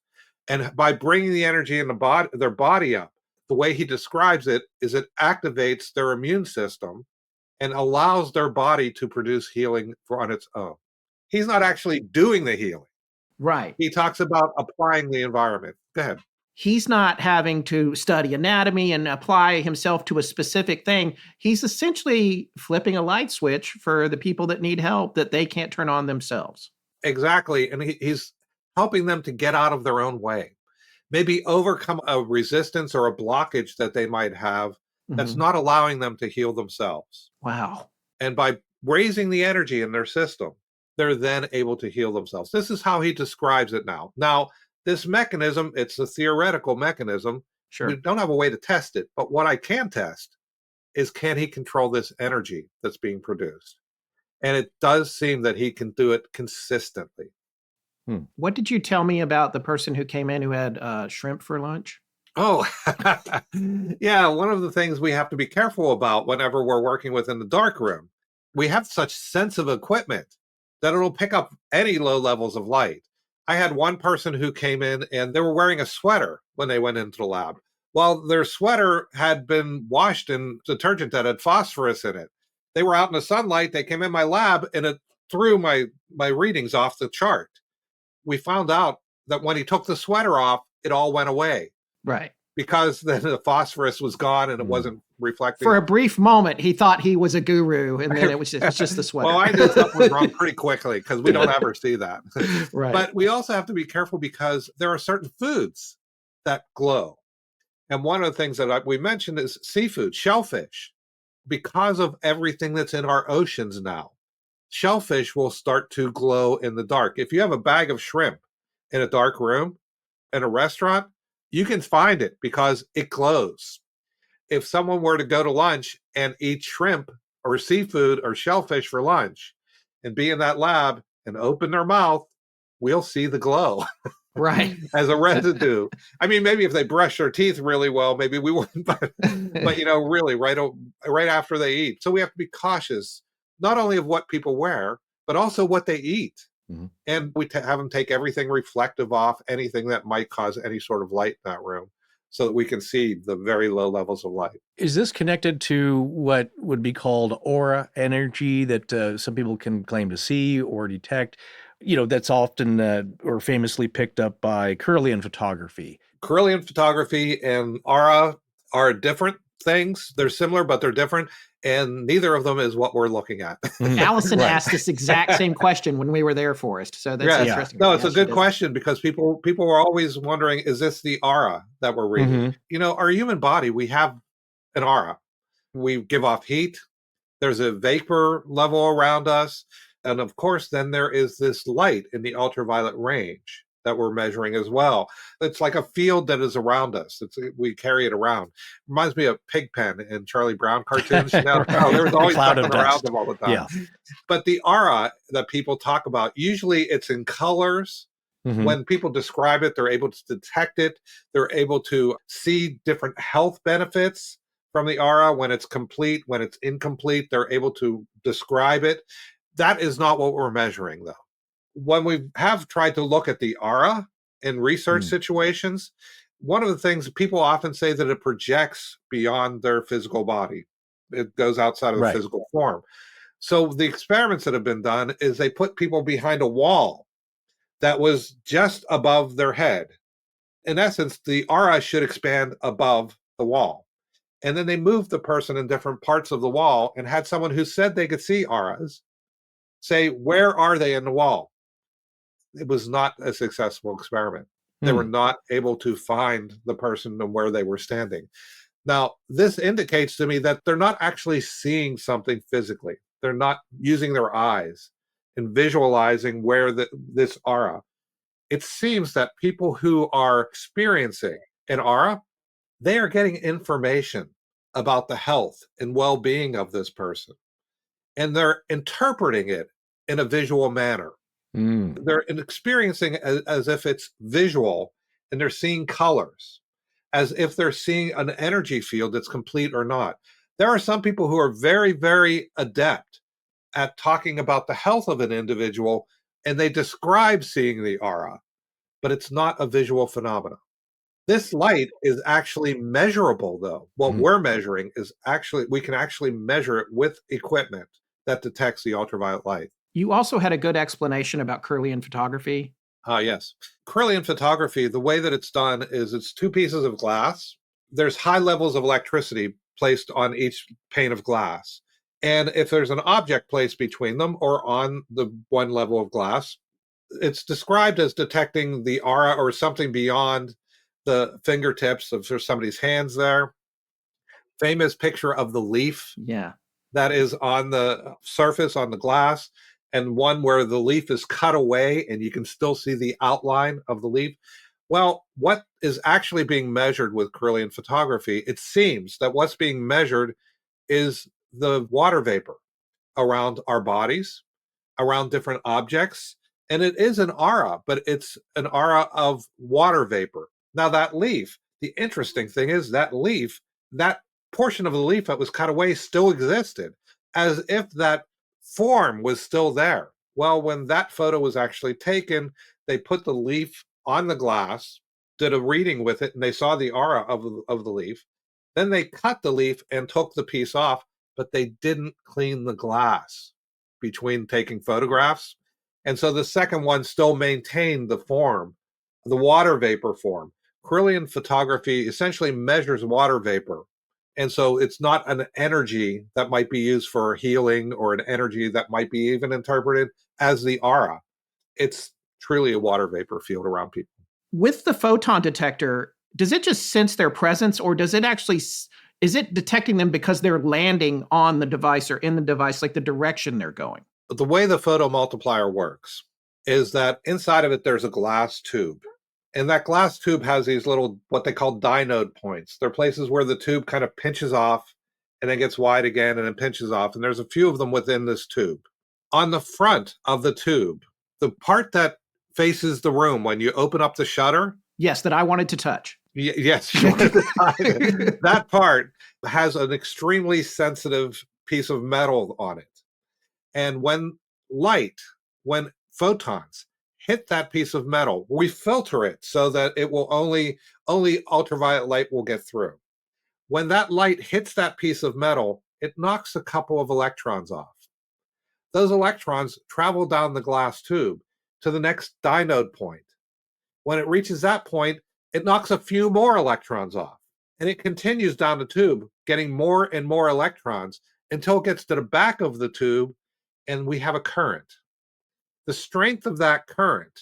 And by bringing the energy in their body up, the way he describes it is it activates their immune system and allows their body to produce healing on its own. He's not actually doing the healing. Right. He talks about applying the environment. Go ahead. He's not having to study anatomy and apply himself to a specific thing. He's essentially flipping a light switch for the people that need help that they can't turn on themselves. Exactly. And he's helping them to get out of their own way, maybe overcome a resistance or a blockage that they might have that's not allowing them to heal themselves. Wow. And by raising the energy in their system, they're then able to heal themselves. This is how he describes it now. Now, this mechanism, it's a theoretical mechanism. Sure. We don't have a way to test it, but what I can test is, can he control this energy that's being produced? And it does seem that he can do it consistently. What did you tell me about the person who came in who had shrimp for lunch? Oh, yeah. One of the things we have to be careful about whenever we're working within the dark room, we have such sensitive equipment that it'll pick up any low levels of light. I had one person who came in and they were wearing a sweater when they went into the lab. Well, their sweater had been washed in detergent that had phosphorus in it. They were out in the sunlight. They came in my lab and it threw my readings off the chart. We found out that when he took the sweater off, it all went away. Right. Because then the phosphorus was gone and it wasn't reflecting. For a brief moment, he thought he was a guru, and then it's just the sweater. Well, I knew something was wrong pretty quickly because we don't ever see that. Right. But we also have to be careful because there are certain foods that glow. And one of the things that we mentioned is seafood, shellfish. Because of everything that's in our oceans now, shellfish will start to glow in the dark. If you have a bag of shrimp in a dark room in a restaurant, you can find it because it glows. If someone were to go to lunch and eat shrimp or seafood or shellfish for lunch and be in that lab and open their mouth, we'll see the glow. Right. As a residue. I mean, maybe if they brush their teeth really well, maybe we wouldn't, but really right after they eat. So we have to be cautious, not only of what people wear, but also what they eat. And we have them take everything reflective off, anything that might cause any sort of light in that room, so that we can see the very low levels of light. Is this connected to what would be called aura energy that some people can claim to see or detect? That's often or famously picked up by Kirlian photography. Kirlian photography and aura are different things. They're similar, but they're different. And neither of them is what we're looking at. Allison asked this exact same question when we were there, Forrest. So that's interesting. No, it's a good question because people were always wondering, is this the aura that we're reading? Our human body, we have an aura. We give off heat. There's a vapor level around us. And of course, then there is this light in the ultraviolet range that we're measuring as well. It's like a field that is around us. We carry it around. Reminds me of Pigpen in Charlie Brown cartoons. There was always something around them all the time. Yeah. But the aura that people talk about, usually it's in colors. When people describe it, they're able to detect it. They're able to see different health benefits from the aura when it's complete, when it's incomplete. They're able to describe it. That is not what we're measuring, though. When we have tried to look at the aura in research situations, one of the things people often say that it projects beyond their physical body. It goes outside of the physical form. So the experiments that have been done is they put people behind a wall that was just above their head. In essence, the aura should expand above the wall. And then they moved the person in different parts of the wall and had someone who said they could see auras say, where are they in the wall? It was not a successful experiment. They were not able to find the person and where they were standing. Now, this indicates to me that they're not actually seeing something physically. They're not using their eyes and visualizing where this aura. It seems that people who are experiencing an aura, they are getting information about the health and well-being of this person. And they're interpreting it in a visual manner. They're experiencing as if it's visual, and they're seeing colors, as if they're seeing an energy field that's complete or not. There are some people who are very, very adept at talking about the health of an individual, and they describe seeing the aura, but it's not a visual phenomenon. This light is actually measurable, though. What we're measuring is we can actually measure it with equipment that detects the ultraviolet light. You also had a good explanation about Kirlian photography. Yes. Kirlian photography, the way that it's done is it's two pieces of glass. There's high levels of electricity placed on each pane of glass. And if there's an object placed between them or on the one level of glass, it's described as detecting the aura or something beyond the fingertips of somebody's hands there. Famous picture of the leaf that is on the surface on the glass, and one where the leaf is cut away and you can still see the outline of the leaf. Well, what is actually being measured with Kirlian photography, it seems that what's being measured is the water vapor around our bodies, around different objects. And it is an aura, but it's an aura of water vapor. Now, that leaf, the interesting thing is that leaf, that portion of the leaf that was cut away still existed, as if that form was still there. Well, when that photo was actually taken, they put the leaf on the glass, did a reading with it, and they saw the aura of the leaf. Then they cut the leaf and took the piece off, but they didn't clean the glass between taking photographs. And so the second one still maintained the form, the water vapor form. Kirlian photography essentially measures water vapor. And so it's not an energy that might be used for healing or an energy that might be even interpreted as the aura. It's truly a water vapor field around people. With the photon detector, does it just sense their presence, or does it actually, is it detecting them because they're landing on the device or in the device, like the direction they're going? The way the photomultiplier works is that inside of it, there's a glass tube. And that glass tube has these little, what they call dynode points. They're places where the tube kind of pinches off and then gets wide again and then pinches off. And there's a few of them within this tube. On the front of the tube, the part that faces the room when you open up the shutter. Yes, that I wanted to touch. Yes, that part has an extremely sensitive piece of metal on it. And when photons hit that piece of metal, we filter it so that it will only ultraviolet light will get through. When that light hits that piece of metal, it knocks a couple of electrons off. Those electrons travel down the glass tube to the next dynode point. When it reaches that point, it knocks a few more electrons off. And it continues down the tube, getting more and more electrons until it gets to the back of the tube, and we have a current. The strength of that current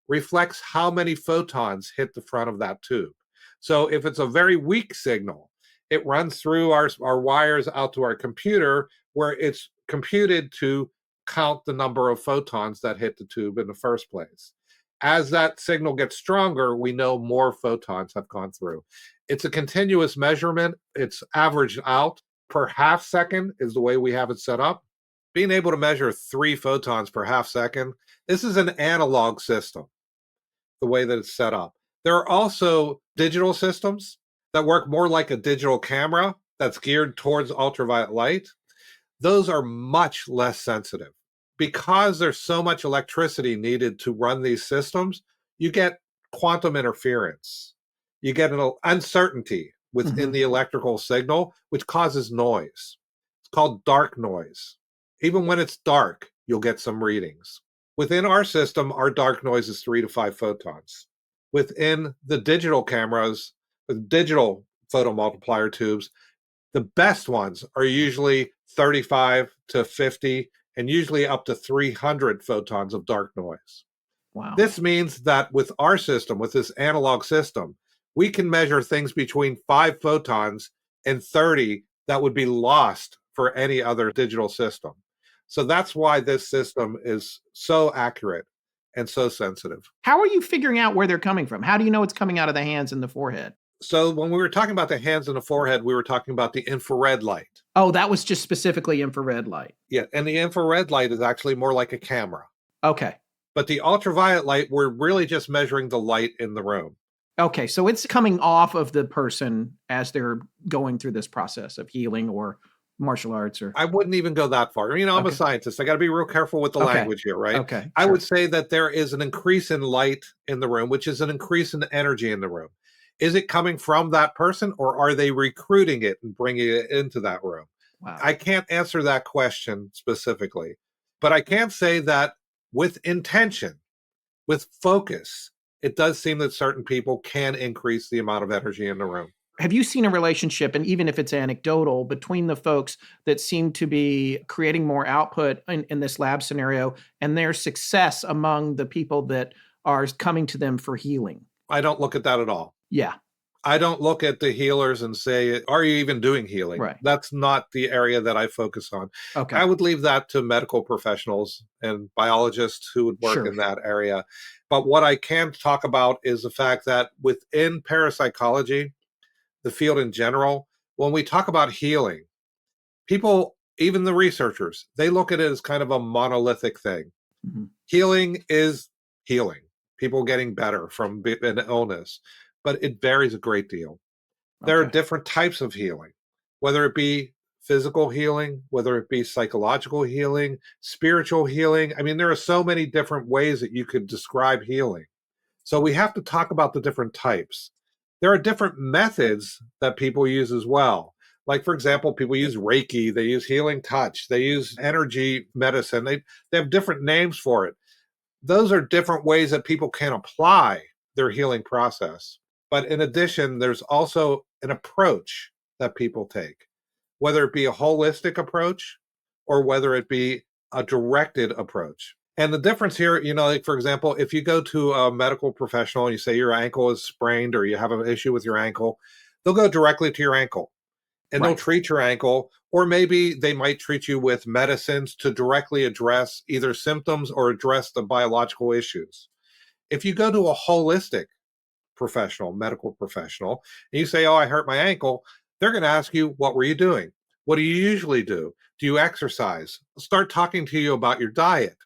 reflects how many photons hit the front of that tube. So if it's a very weak signal, it runs through our wires out to our computer, where it's computed to count the number of photons that hit the tube in the first place. As that signal gets stronger, we know more photons have gone through. It's a continuous measurement. It's averaged out per half second is the way we have it set up. Being able to measure 3 photons per half second, this is an analog system, the way that it's set up. There are also digital systems that work more like a digital camera that's geared towards ultraviolet light. Those are much less sensitive. Because there's so much electricity needed to run these systems, you get quantum interference. You get an uncertainty within the electrical signal, which causes noise. It's called dark noise. Even when it's dark, you'll get some readings. Within our system, our dark noise is 3 to 5 photons. Within the digital cameras, with digital photomultiplier tubes, the best ones are usually 35 to 50 and usually up to 300 photons of dark noise. Wow. This means that with our system, with this analog system, we can measure things between 5 photons and 30 that would be lost for any other digital system. So that's why this system is so accurate and so sensitive. How are you figuring out where they're coming from? How do you know it's coming out of the hands and the forehead? So when we were talking about the hands and the forehead, we were talking about the infrared light. Oh, that was just specifically infrared light. Yeah, and the infrared light is actually more like a camera. Okay. But the ultraviolet light, we're really just measuring the light in the room. Okay, so it's coming off of the person as they're going through this process of healing or martial arts or... I wouldn't even go that far. I'm Okay. a scientist. I got to be real careful with the Okay. language here, right? Okay, I sure. would say that there is an increase in light in the room, which is an increase in energy in the room. Is it coming from that person, or are they recruiting it and bringing it into that room? Wow. I can't answer that question specifically, but I can say that with intention, with focus, it does seem that certain people can increase the amount of energy in the room. Have you seen a relationship, and even if it's anecdotal, between the folks that seem to be creating more output in this lab scenario and their success among the people that are coming to them for healing? I don't look at that at all. Yeah. I don't look at the healers and say, are you even doing healing? Right. That's not the area that I focus on. Okay. I would leave that to medical professionals and biologists who would work Sure. in that area. But what I can talk about is the fact that within parapsychology, the field in general, when we talk about healing, people, even the researchers, they look at it as kind of a monolithic thing. Mhm. Healing is healing, people getting better from an illness, but it varies a great deal. There are Okay. different types of healing, whether it be physical healing, whether it be psychological healing, spiritual healing. I mean, there are so many different ways that you could describe healing. So we have to talk about the different types. There are different methods that people use as well. Like, for example, people use Reiki, they use healing touch, they use energy medicine. They have different names for it. Those are different ways that people can apply their healing process. But in addition, there's also an approach that people take, whether it be a holistic approach or whether it be a directed approach. And the difference here, like for example, if you go to a medical professional and you say your ankle is sprained or you have an issue with your ankle, they'll go directly to your ankle and they'll Right. treat your ankle, or maybe they might treat you with medicines to directly address either symptoms or address the biological issues. If you go to a holistic professional, medical professional, and you say, oh, I hurt my ankle, they're going to ask you, what were you doing? What do you usually do? Do you exercise? Start talking to you about your diet.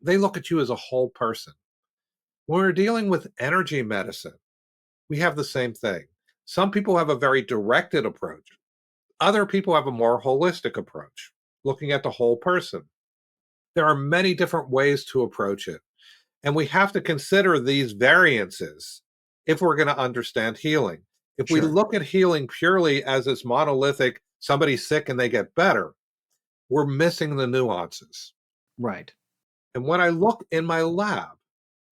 They look at you as a whole person. When we're dealing with energy medicine, we have the same thing. Some people have a very directed approach. Other people have a more holistic approach, looking at the whole person. There are many different ways to approach it. And we have to consider these variances if we're going to understand healing. If we Sure. look at healing purely as this monolithic, somebody's sick and they get better, we're missing the nuances. Right. And when I look in my lab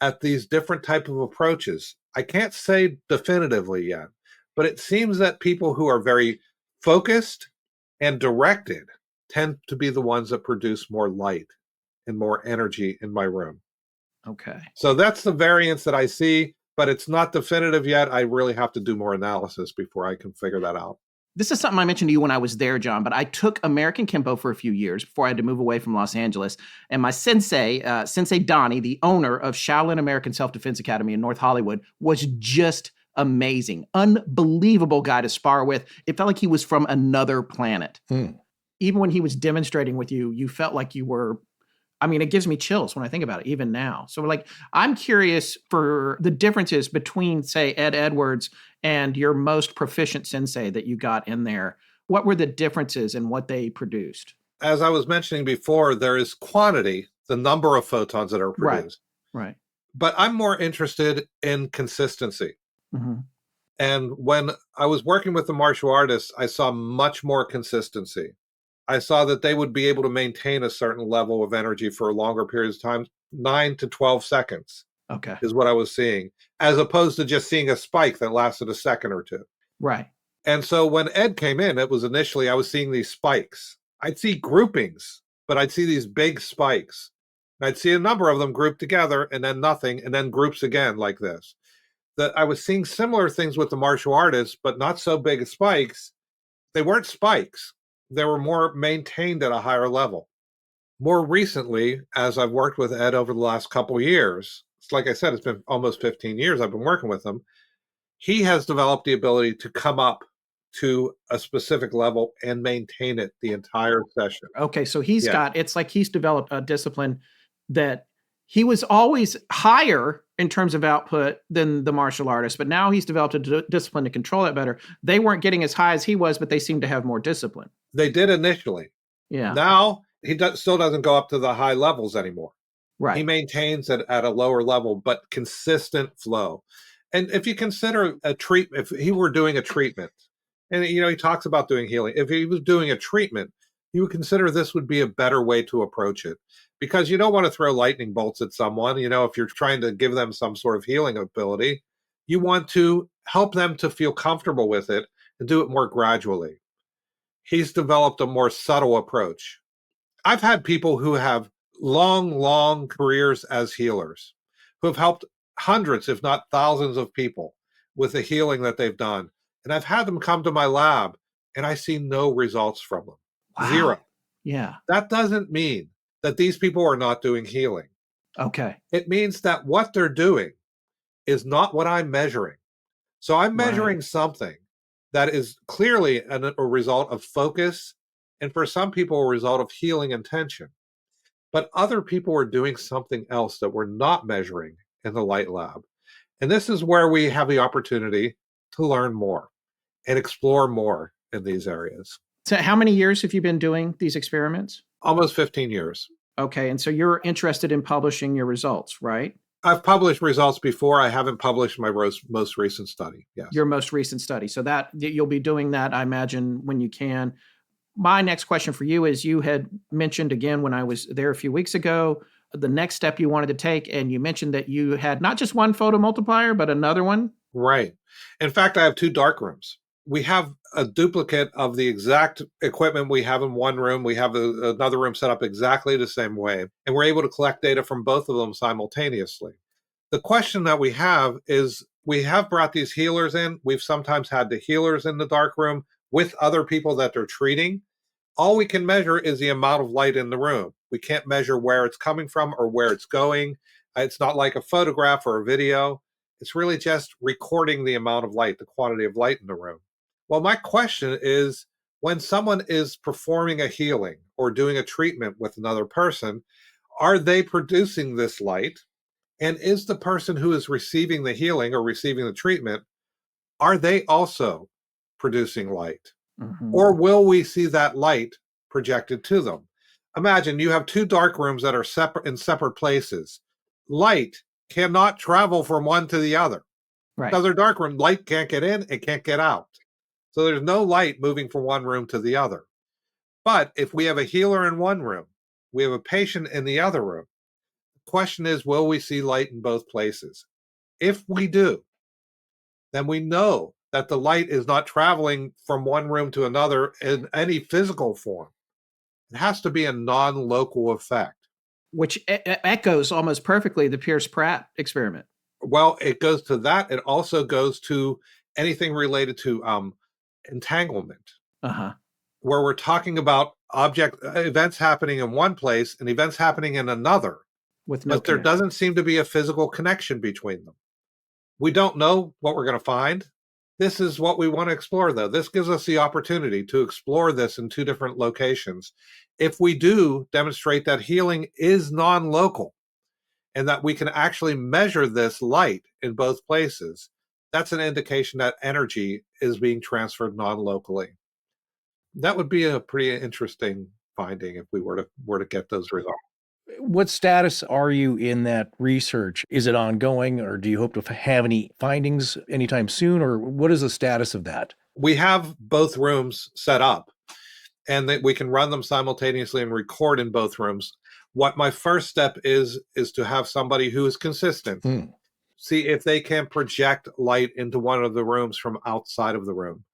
at these different types of approaches, I can't say definitively yet, but it seems that people who are very focused and directed tend to be the ones that produce more light and more energy in my room. Okay. So that's the variance that I see, but it's not definitive yet. I really have to do more analysis before I can figure that out. This is something I mentioned to you when I was there, John, but I took American Kempo for a few years before I had to move away from Los Angeles. And my sensei, Sensei Donnie, the owner of Shaolin American Self-Defense Academy in North Hollywood, was just amazing. Unbelievable guy to spar with. It felt like he was from another planet. Even when he was demonstrating with you, you felt like you were... I mean, it gives me chills when I think about it, even now. So, I'm curious for the differences between, say, Ed Edwards and your most proficient sensei that you got in there. What were the differences in what they produced? As I was mentioning before, there is quantity, the number of photons that are produced. Right. But I'm more interested in consistency. Mm-hmm. And when I was working with the martial artists, I saw much more consistency. I saw that they would be able to maintain a certain level of energy for longer periods of time. 9 to 12 seconds Okay. is what I was seeing, as opposed to just seeing a spike that lasted a second or two. Right. And so when Ed came in, it was initially I was seeing these spikes. I'd see groupings, but I'd see these big spikes. And I'd see a number of them grouped together and then nothing, and then groups again like this. That I was seeing similar things with the martial artists, but not so big spikes. They weren't spikes. They were more maintained at a higher level. More recently, as I've worked with Ed over the last couple of years, it's like I said, it's been almost 15 years I've been working with him. He has developed the ability to come up to a specific level and maintain it the entire session. Okay, so he's Yeah. got, it's like he's developed a discipline that he was always higher in terms of output than the martial artist, but now he's developed a discipline to control it better. They weren't getting as high as he was, but they seem to have more discipline. They did initially. Yeah. Now he still doesn't go up to the high levels anymore. Right. He maintains it at a lower level, but consistent flow. And if you consider a treatment, if he were doing a treatment, and he talks about doing healing, if he was doing a treatment, you would consider this would be a better way to approach it, because you don't want to throw lightning bolts at someone. If you're trying to give them some sort of healing ability, you want to help them to feel comfortable with it and do it more gradually. He's developed a more subtle approach. I've had people who have long careers as healers, who have helped hundreds, if not thousands of people with the healing that they've done. And I've had them come to my lab and I see no results from them. Wow. Zero. Yeah. That doesn't mean that these people are not doing healing. Okay. It means that what they're doing is not what I'm measuring. So I'm measuring something that is clearly a result of focus, and for some people, a result of healing intention. But other people are doing something else that we're not measuring in the light lab. And this is where we have the opportunity to learn more and explore more in these areas. So how many years have you been doing these experiments? Almost 15 years. Okay. And so you're interested in publishing your results, right? I've published results before. I haven't published my most recent study. Yes. Your most recent study. So that you'll be doing that, I imagine, when you can. My next question for you is, you had mentioned again when I was there a few weeks ago, the next step you wanted to take, and you mentioned that you had not just one photo multiplier, but another one. Right. In fact, I have 2 dark rooms. We have a duplicate of the exact equipment we have in one room. We have another room set up exactly the same way, and we're able to collect data from both of them simultaneously. The question that we have is, we have brought these healers in. We've sometimes had the healers in the dark room with other people that they're treating. All we can measure is the amount of light in the room. We can't measure where it's coming from or where it's going. It's not like a photograph or a video. It's really just recording the amount of light, the quantity of light in the room. Well, my question is, when someone is performing a healing or doing a treatment with another person, are they producing this light? And is the person who is receiving the healing or receiving the treatment, are they also producing light? Mm-hmm. Or will we see that light projected to them? Imagine you have 2 dark rooms that are separate in separate places. Light cannot travel from one to the other. Right. Because they're dark room, light can't get in, it can't get out. So there's no light moving from one room to the other. But if we have a healer in one room, we have a patient in the other room, the question is, will we see light in both places? If we do, then we know that the light is not traveling from one room to another in any physical form. It has to be a non-local effect. Which echoes almost perfectly the Pierce-Pratt experiment. Well, it goes to that. It also goes to anything related to entanglement, where we're talking about events happening in one place and events happening in another, but there doesn't seem to be a physical connection between them. We don't know what we're going to find. This is what we want to explore, though. This gives us the opportunity to explore this in 2 different locations. If we do demonstrate that healing is non-local and that we can actually measure this light in both places, that's an indication that energy is being transferred non-locally. That would be a pretty interesting finding if we were to get those results. What status are you in that research? Is it ongoing, or do you hope to have any findings anytime soon, or what is the status of that? We have both rooms set up, and that we can run them simultaneously and record in both rooms. What my first step is to have somebody who is consistent, see if they can project light into one of the rooms from outside of the room,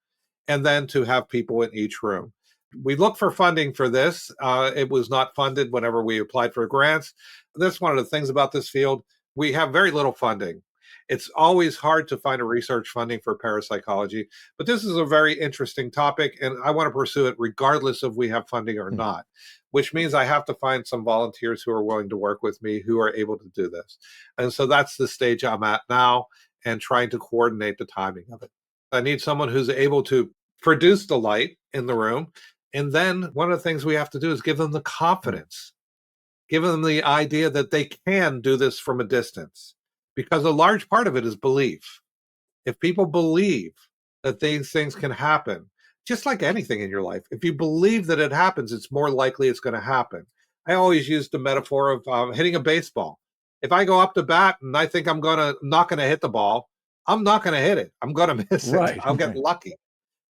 and then to have people in each room. We look for funding for this. It was not funded whenever we applied for grants. That's one of the things about this field. We have very little funding. It's always hard to find a research funding for parapsychology, but this is a very interesting topic, and I want to pursue it regardless if we have funding or not, which means I have to find some volunteers who are willing to work with me who are able to do this. And so that's the stage I'm at now. and trying to coordinate the timing of it. I need someone who's able to produce the light in the room. And then one of the things we have to do is give them the confidence, give them the idea that they can do this from a distance, because a large part of it is belief. If people believe that these things can happen, just like anything in your life, if you believe that it happens, it's more likely it's going to happen. I always use the metaphor of hitting a baseball. If I go up to bat and I think I'm not going to hit the ball, I'm not going to hit it. I'm going to miss it. I'll get lucky.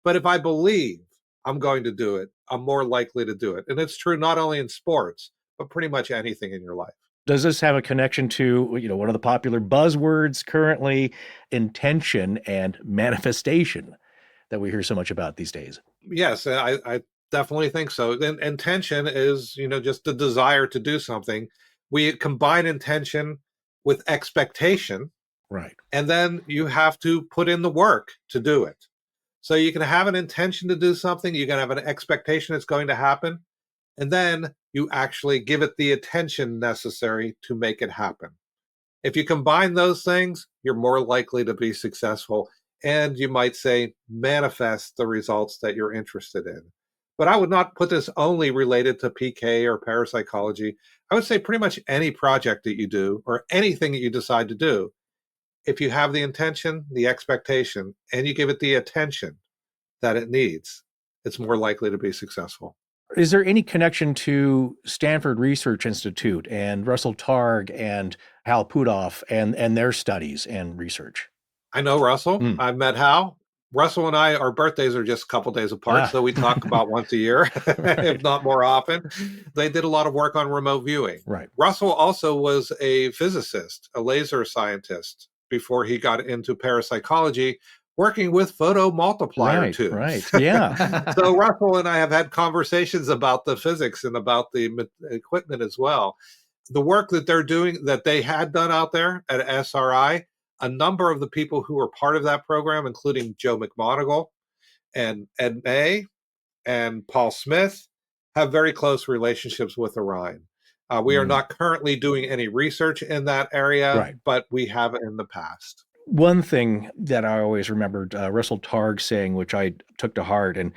But if I believe I'm going to do it, I'm more likely to do it. And it's true not only in sports, but pretty much anything in your life. Does this have a connection to, one of the popular buzzwords currently, intention and manifestation, that we hear so much about these days? Yes, I definitely think so. And intention is, just the desire to do something. We combine intention with expectation. Right. And then you have to put in the work to do it. So you can have an intention to do something, you can have an expectation it's going to happen, and then you actually give it the attention necessary to make it happen. If you combine those things, you're more likely to be successful, and you might say manifest the results that you're interested in. But I would not put this only related to PK or parapsychology. I would say pretty much any project that you do or anything that you decide to do, if you have the intention, the expectation, and you give it the attention that it needs, it's more likely to be successful. Is there any connection to Stanford Research Institute and Russell Targ and Hal Puthoff and their studies and research? I know Russell. I've met Hal. Russell and I, our birthdays are just a couple days apart, so we talk about once a year, if not more often. They did a lot of work on remote viewing. Right. Russell also was a physicist, a laser scientist, before he got into parapsychology, working with photomultiplier tubes. Right, yeah. So Russell and I have had conversations about the physics and about the equipment as well. The work that they're doing, that they had done out there at SRRI, a number of the people who were part of that program, including Joe McMoneagle and Ed May and Paul Smith, have very close relationships with the Rhine. We are not currently doing any research in that area, but we have in the past. One thing that I always remembered Russell Targ saying, which I took to heart, and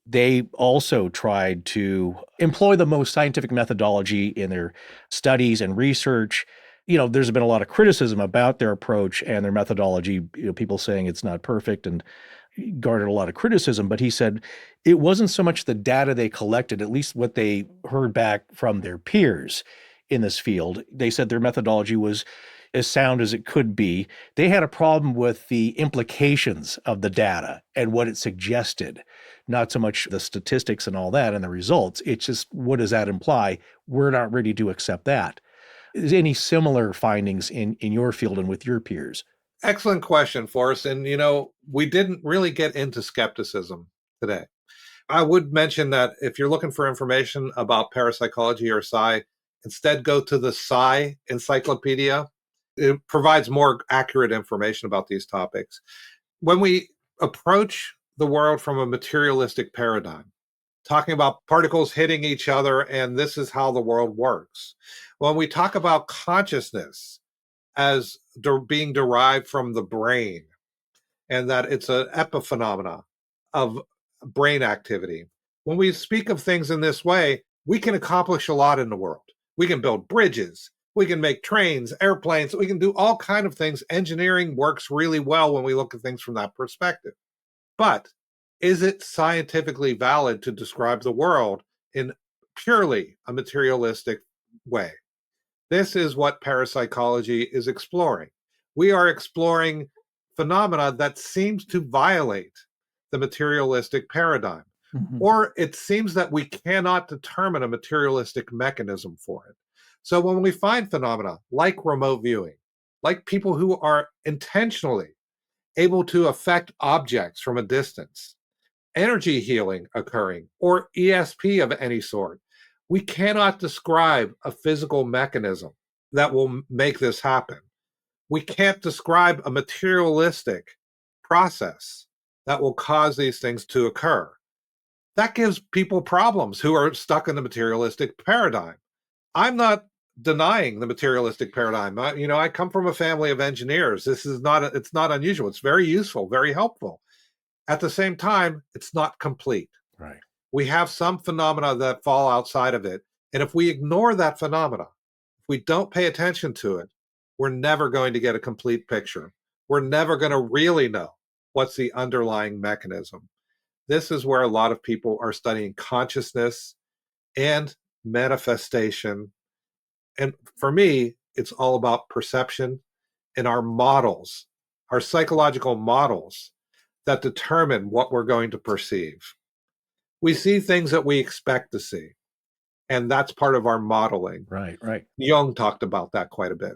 they also tried to employ the most scientific methodology in their studies and research. There's been a lot of criticism about their approach and their methodology, people saying it's not perfect, and garnered a lot of criticism. But he said it wasn't so much the data they collected, at least what they heard back from their peers in this field. They said their methodology was as sound as it could be. They had a problem with the implications of the data and what it suggested, not so much the statistics and all that and the results. It's just, what does that imply? We're not ready to accept that. Is there any similar findings in your field and with your peers? Excellent question, Forrest. And, we didn't really get into skepticism today. I would mention that if you're looking for information about parapsychology or psi, instead go to the Psi Encyclopedia. It provides more accurate information about these topics. When we approach the world from a materialistic paradigm, talking about particles hitting each other, and this is how the world works. When we talk about consciousness as being derived from the brain, and that it's an epiphenomena of brain activity, when we speak of things in this way, we can accomplish a lot in the world. We can build bridges, we can make trains, airplanes, we can do all kinds of things. Engineering works really well when we look at things from that perspective. But is it scientifically valid to describe the world in purely a materialistic way? This is what parapsychology is exploring. We are exploring phenomena that seems to violate the materialistic paradigm. Or it seems that we cannot determine a materialistic mechanism for it. So when we find phenomena like remote viewing, like people who are intentionally able to affect objects from a distance, energy healing occurring, or ESP of any sort, we cannot describe a physical mechanism that will make this happen. We can't describe a materialistic process that will cause these things to occur. That gives people problems who are stuck in the materialistic paradigm. I'm not denying the materialistic paradigm. I come from a family of engineers. It's not unusual. It's very useful, very helpful. At the same time, it's not complete. Right. We have some phenomena that fall outside of it. And if we ignore that phenomena, if we don't pay attention to it, we're never going to get a complete picture. We're never going to really know what's the underlying mechanism. This is where a lot of people are studying consciousness and manifestation. And for me, it's all about perception and our models, our psychological models that determine what we're going to perceive. We see things that we expect to see, and that's part of our modeling. Right, right. Jung talked about that quite a bit.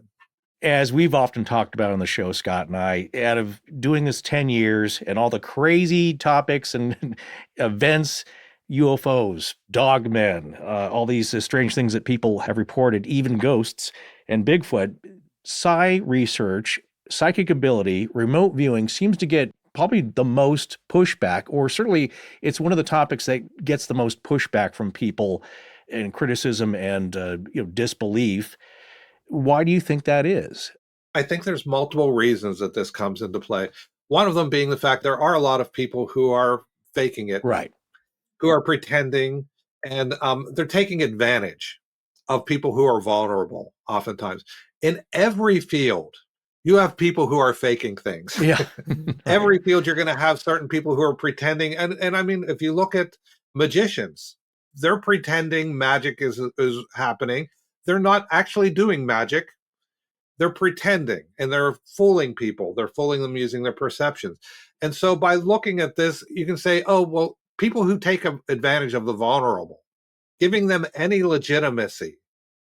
As we've often talked about on the show, Scott and I, out of doing this 10 years and all the crazy topics and events, UFOs, dogmen, all these strange things that people have reported, even ghosts and Bigfoot, psi research, psychic ability, remote viewing seems to get probably the most pushback, or certainly it's one of the topics that gets the most pushback from people and criticism and disbelief. Why do you think that is? I think there's multiple reasons that this comes into play. One of them being the fact there are a lot of people who are faking it, right, who are pretending, and they're taking advantage of people who are vulnerable oftentimes. In every field, you have people who are faking things. Yeah. Every field, you're going to have certain people who are pretending. And I mean, if you look at magicians, they're pretending magic is happening. They're not actually doing magic. They're pretending, and they're fooling people. They're fooling them using their perceptions. And so by looking at this, you can say, oh, well, people who take advantage of the vulnerable, giving them any legitimacy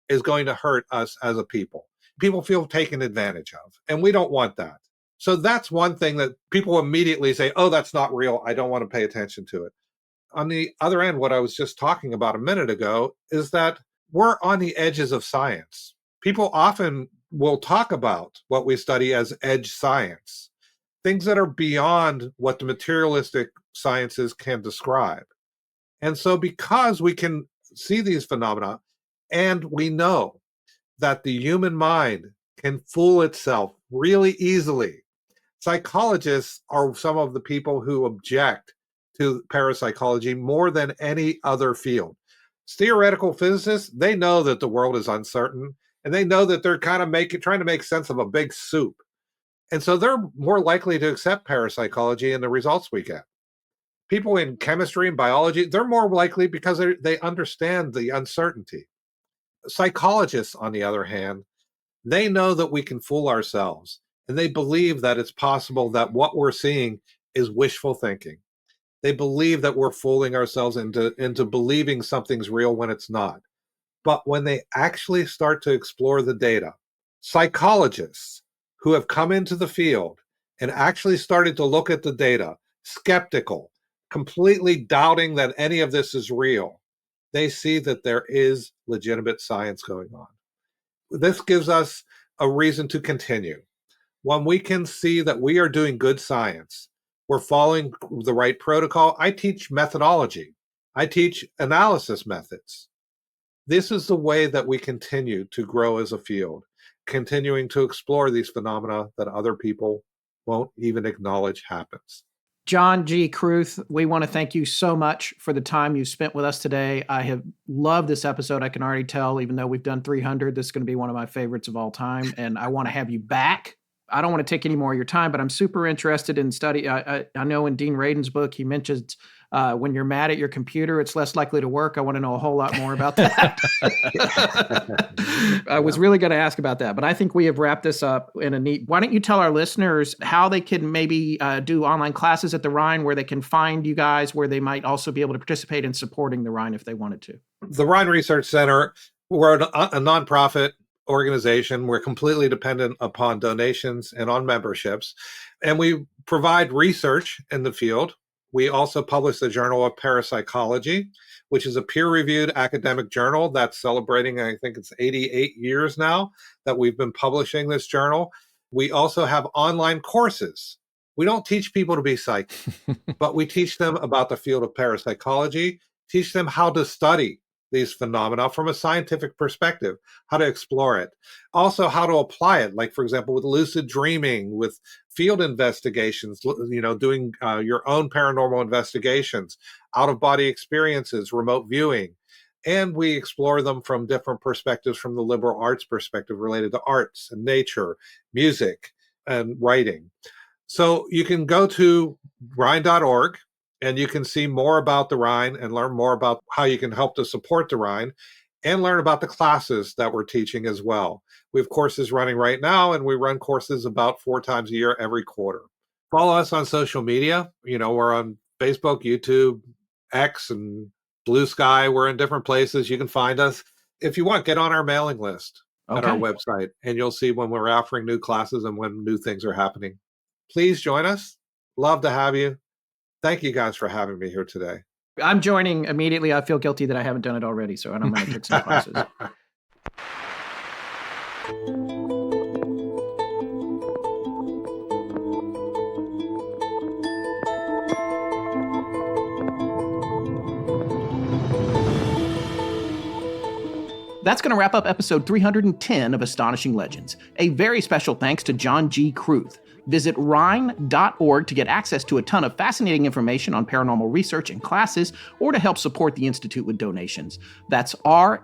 is going to hurt us as a people. People feel taken advantage of, and we don't want that. So that's one thing that people immediately say, oh, that's not real. I don't want to pay attention to it. On the other end, what I was just talking about a minute ago is that we're on the edges of science. People often will talk about what we study as edge science, things that are beyond what the materialistic sciences can describe. And so because we can see these phenomena, and we know that the human mind can fool itself really easily. Psychologists are some of the people who object to parapsychology more than any other field. Theoretical physicists, they know that the world is uncertain, and they know that they're kind of trying to make sense of a big soup. And so they're more likely to accept parapsychology and the results we get. People in chemistry and biology, they're more likely because they understand the uncertainty. Psychologists, on the other hand, they know that we can fool ourselves, and they believe that it's possible that what we're seeing is wishful thinking. They believe that we're fooling ourselves into believing something's real when it's not. But when they actually start to explore the data, psychologists who have come into the field and actually started to look at the data, skeptical, completely doubting that any of this is real, they see that there is legitimate science going on. This gives us a reason to continue. When we can see that we are doing good science, we're following the right protocol. I teach methodology. I teach analysis methods. This is the way that we continue to grow as a field, continuing to explore these phenomena that other people won't even acknowledge happens. John G. Kruth, we want to thank you so much for the time you spent with us today. I have loved this episode. I can already tell, even though we've done 300, this is going to be one of my favorites of all time. And I want to have you back. I don't want to take any more of your time, but I'm super interested in study. I know in Dean Radin's book, he mentions when you're mad at your computer, it's less likely to work. I want to know a whole lot more about that. I was really going to ask about that, but I think we have wrapped this up in a neat. Why don't you tell our listeners how they can maybe do online classes at the Rhine, where they can find you guys, where they might also be able to participate in supporting the Rhine if they wanted to. The Rhine Research Center, we're a nonprofit organization. We're completely dependent upon donations and on memberships, and we provide research in the field. We also publish the Journal of Parapsychology, which is a peer-reviewed academic journal that's celebrating, I think it's 88 years now that we've been publishing this journal. We also have online courses. We don't teach people to be psychic, but we teach them about the field of parapsychology, teach them how to study these phenomena from a scientific perspective, how to explore it. Also, how to apply it, like, for example, with lucid dreaming, with field investigations, doing your own paranormal investigations, out-of-body experiences, remote viewing. And we explore them from different perspectives, from the liberal arts perspective related to arts and nature, music, and writing. So you can go to Rhine.org and you can see more about the Rhine and learn more about how you can help to support the Rhine and learn about the classes that we're teaching as well. We have courses running right now, and we run courses about 4 times a year every quarter. Follow us on social media. We're on Facebook, YouTube, X, and Blue Sky. We're in different places. You can find us. If you want, get on our mailing list at our website, and you'll see when we're offering new classes and when new things are happening. Please join us. Love to have you. Thank you guys for having me here today. I'm joining immediately. I feel guilty that I haven't done it already, so I'm going to take some classes. That's going to wrap up episode 310 of Astonishing Legends. A very special thanks to John G. Kruth. Visit Rhine.org to get access to a ton of fascinating information on paranormal research and classes, or to help support the Institute with donations. That's RHINE.org.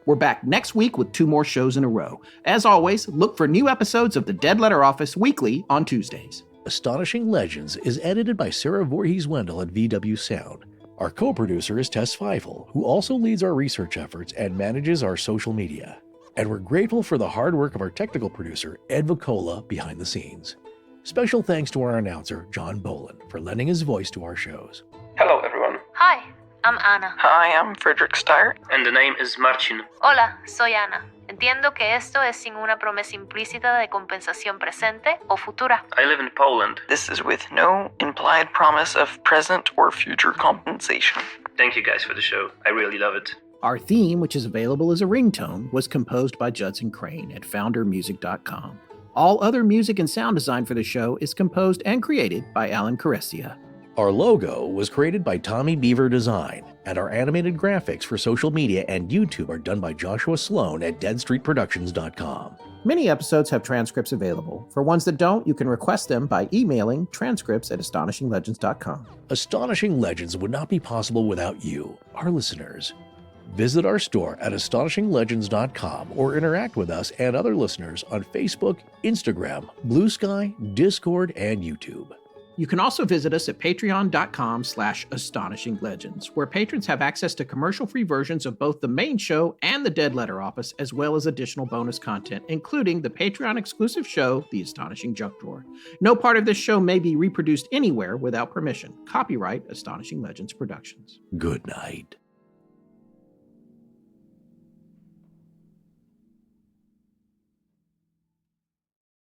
We're back next week with 2 more shows in a row. As always, look for new episodes of the Dead Letter Office weekly on Tuesdays. Astonishing Legends is edited by Sarah Voorhees-Wendell at VW Sound. Our co-producer is Tess Feifel, who also leads our research efforts and manages our social media. And we're grateful for the hard work of our technical producer, Ed Vicola, behind the scenes. Special thanks to our announcer, John Boland, for lending his voice to our shows. Hello, everyone. Hi, I'm Ana. Hi, I'm Frederick Starr. And the name is Marcin. Hola, soy Ana. Entiendo que esto es sin una promesa implícita de compensación presente o futura. I live in Poland. This is with no implied promise of present or future compensation. Thank you guys for the show. I really love it. Our theme, which is available as a ringtone, was composed by Judson Crane at foundermusic.com. All other music and sound design for the show is composed and created by Alan Carestia. Our logo was created by Tommy Beaver Design, and our animated graphics for social media and YouTube are done by Joshua Sloan at deadstreetproductions.com. Many episodes have transcripts available. For ones that don't, you can request them by emailing transcripts at astonishinglegends.com. Astonishing Legends would not be possible without you, our listeners. Visit our store at astonishinglegends.com or interact with us and other listeners on Facebook, Instagram, Blue Sky, Discord, and YouTube. You can also visit us at patreon.com/astonishinglegends, where patrons have access to commercial-free versions of both the main show and the Dead Letter Office, as well as additional bonus content, including the Patreon-exclusive show, The Astonishing Junk Drawer. No part of this show may be reproduced anywhere without permission. Copyright Astonishing Legends Productions. Good night.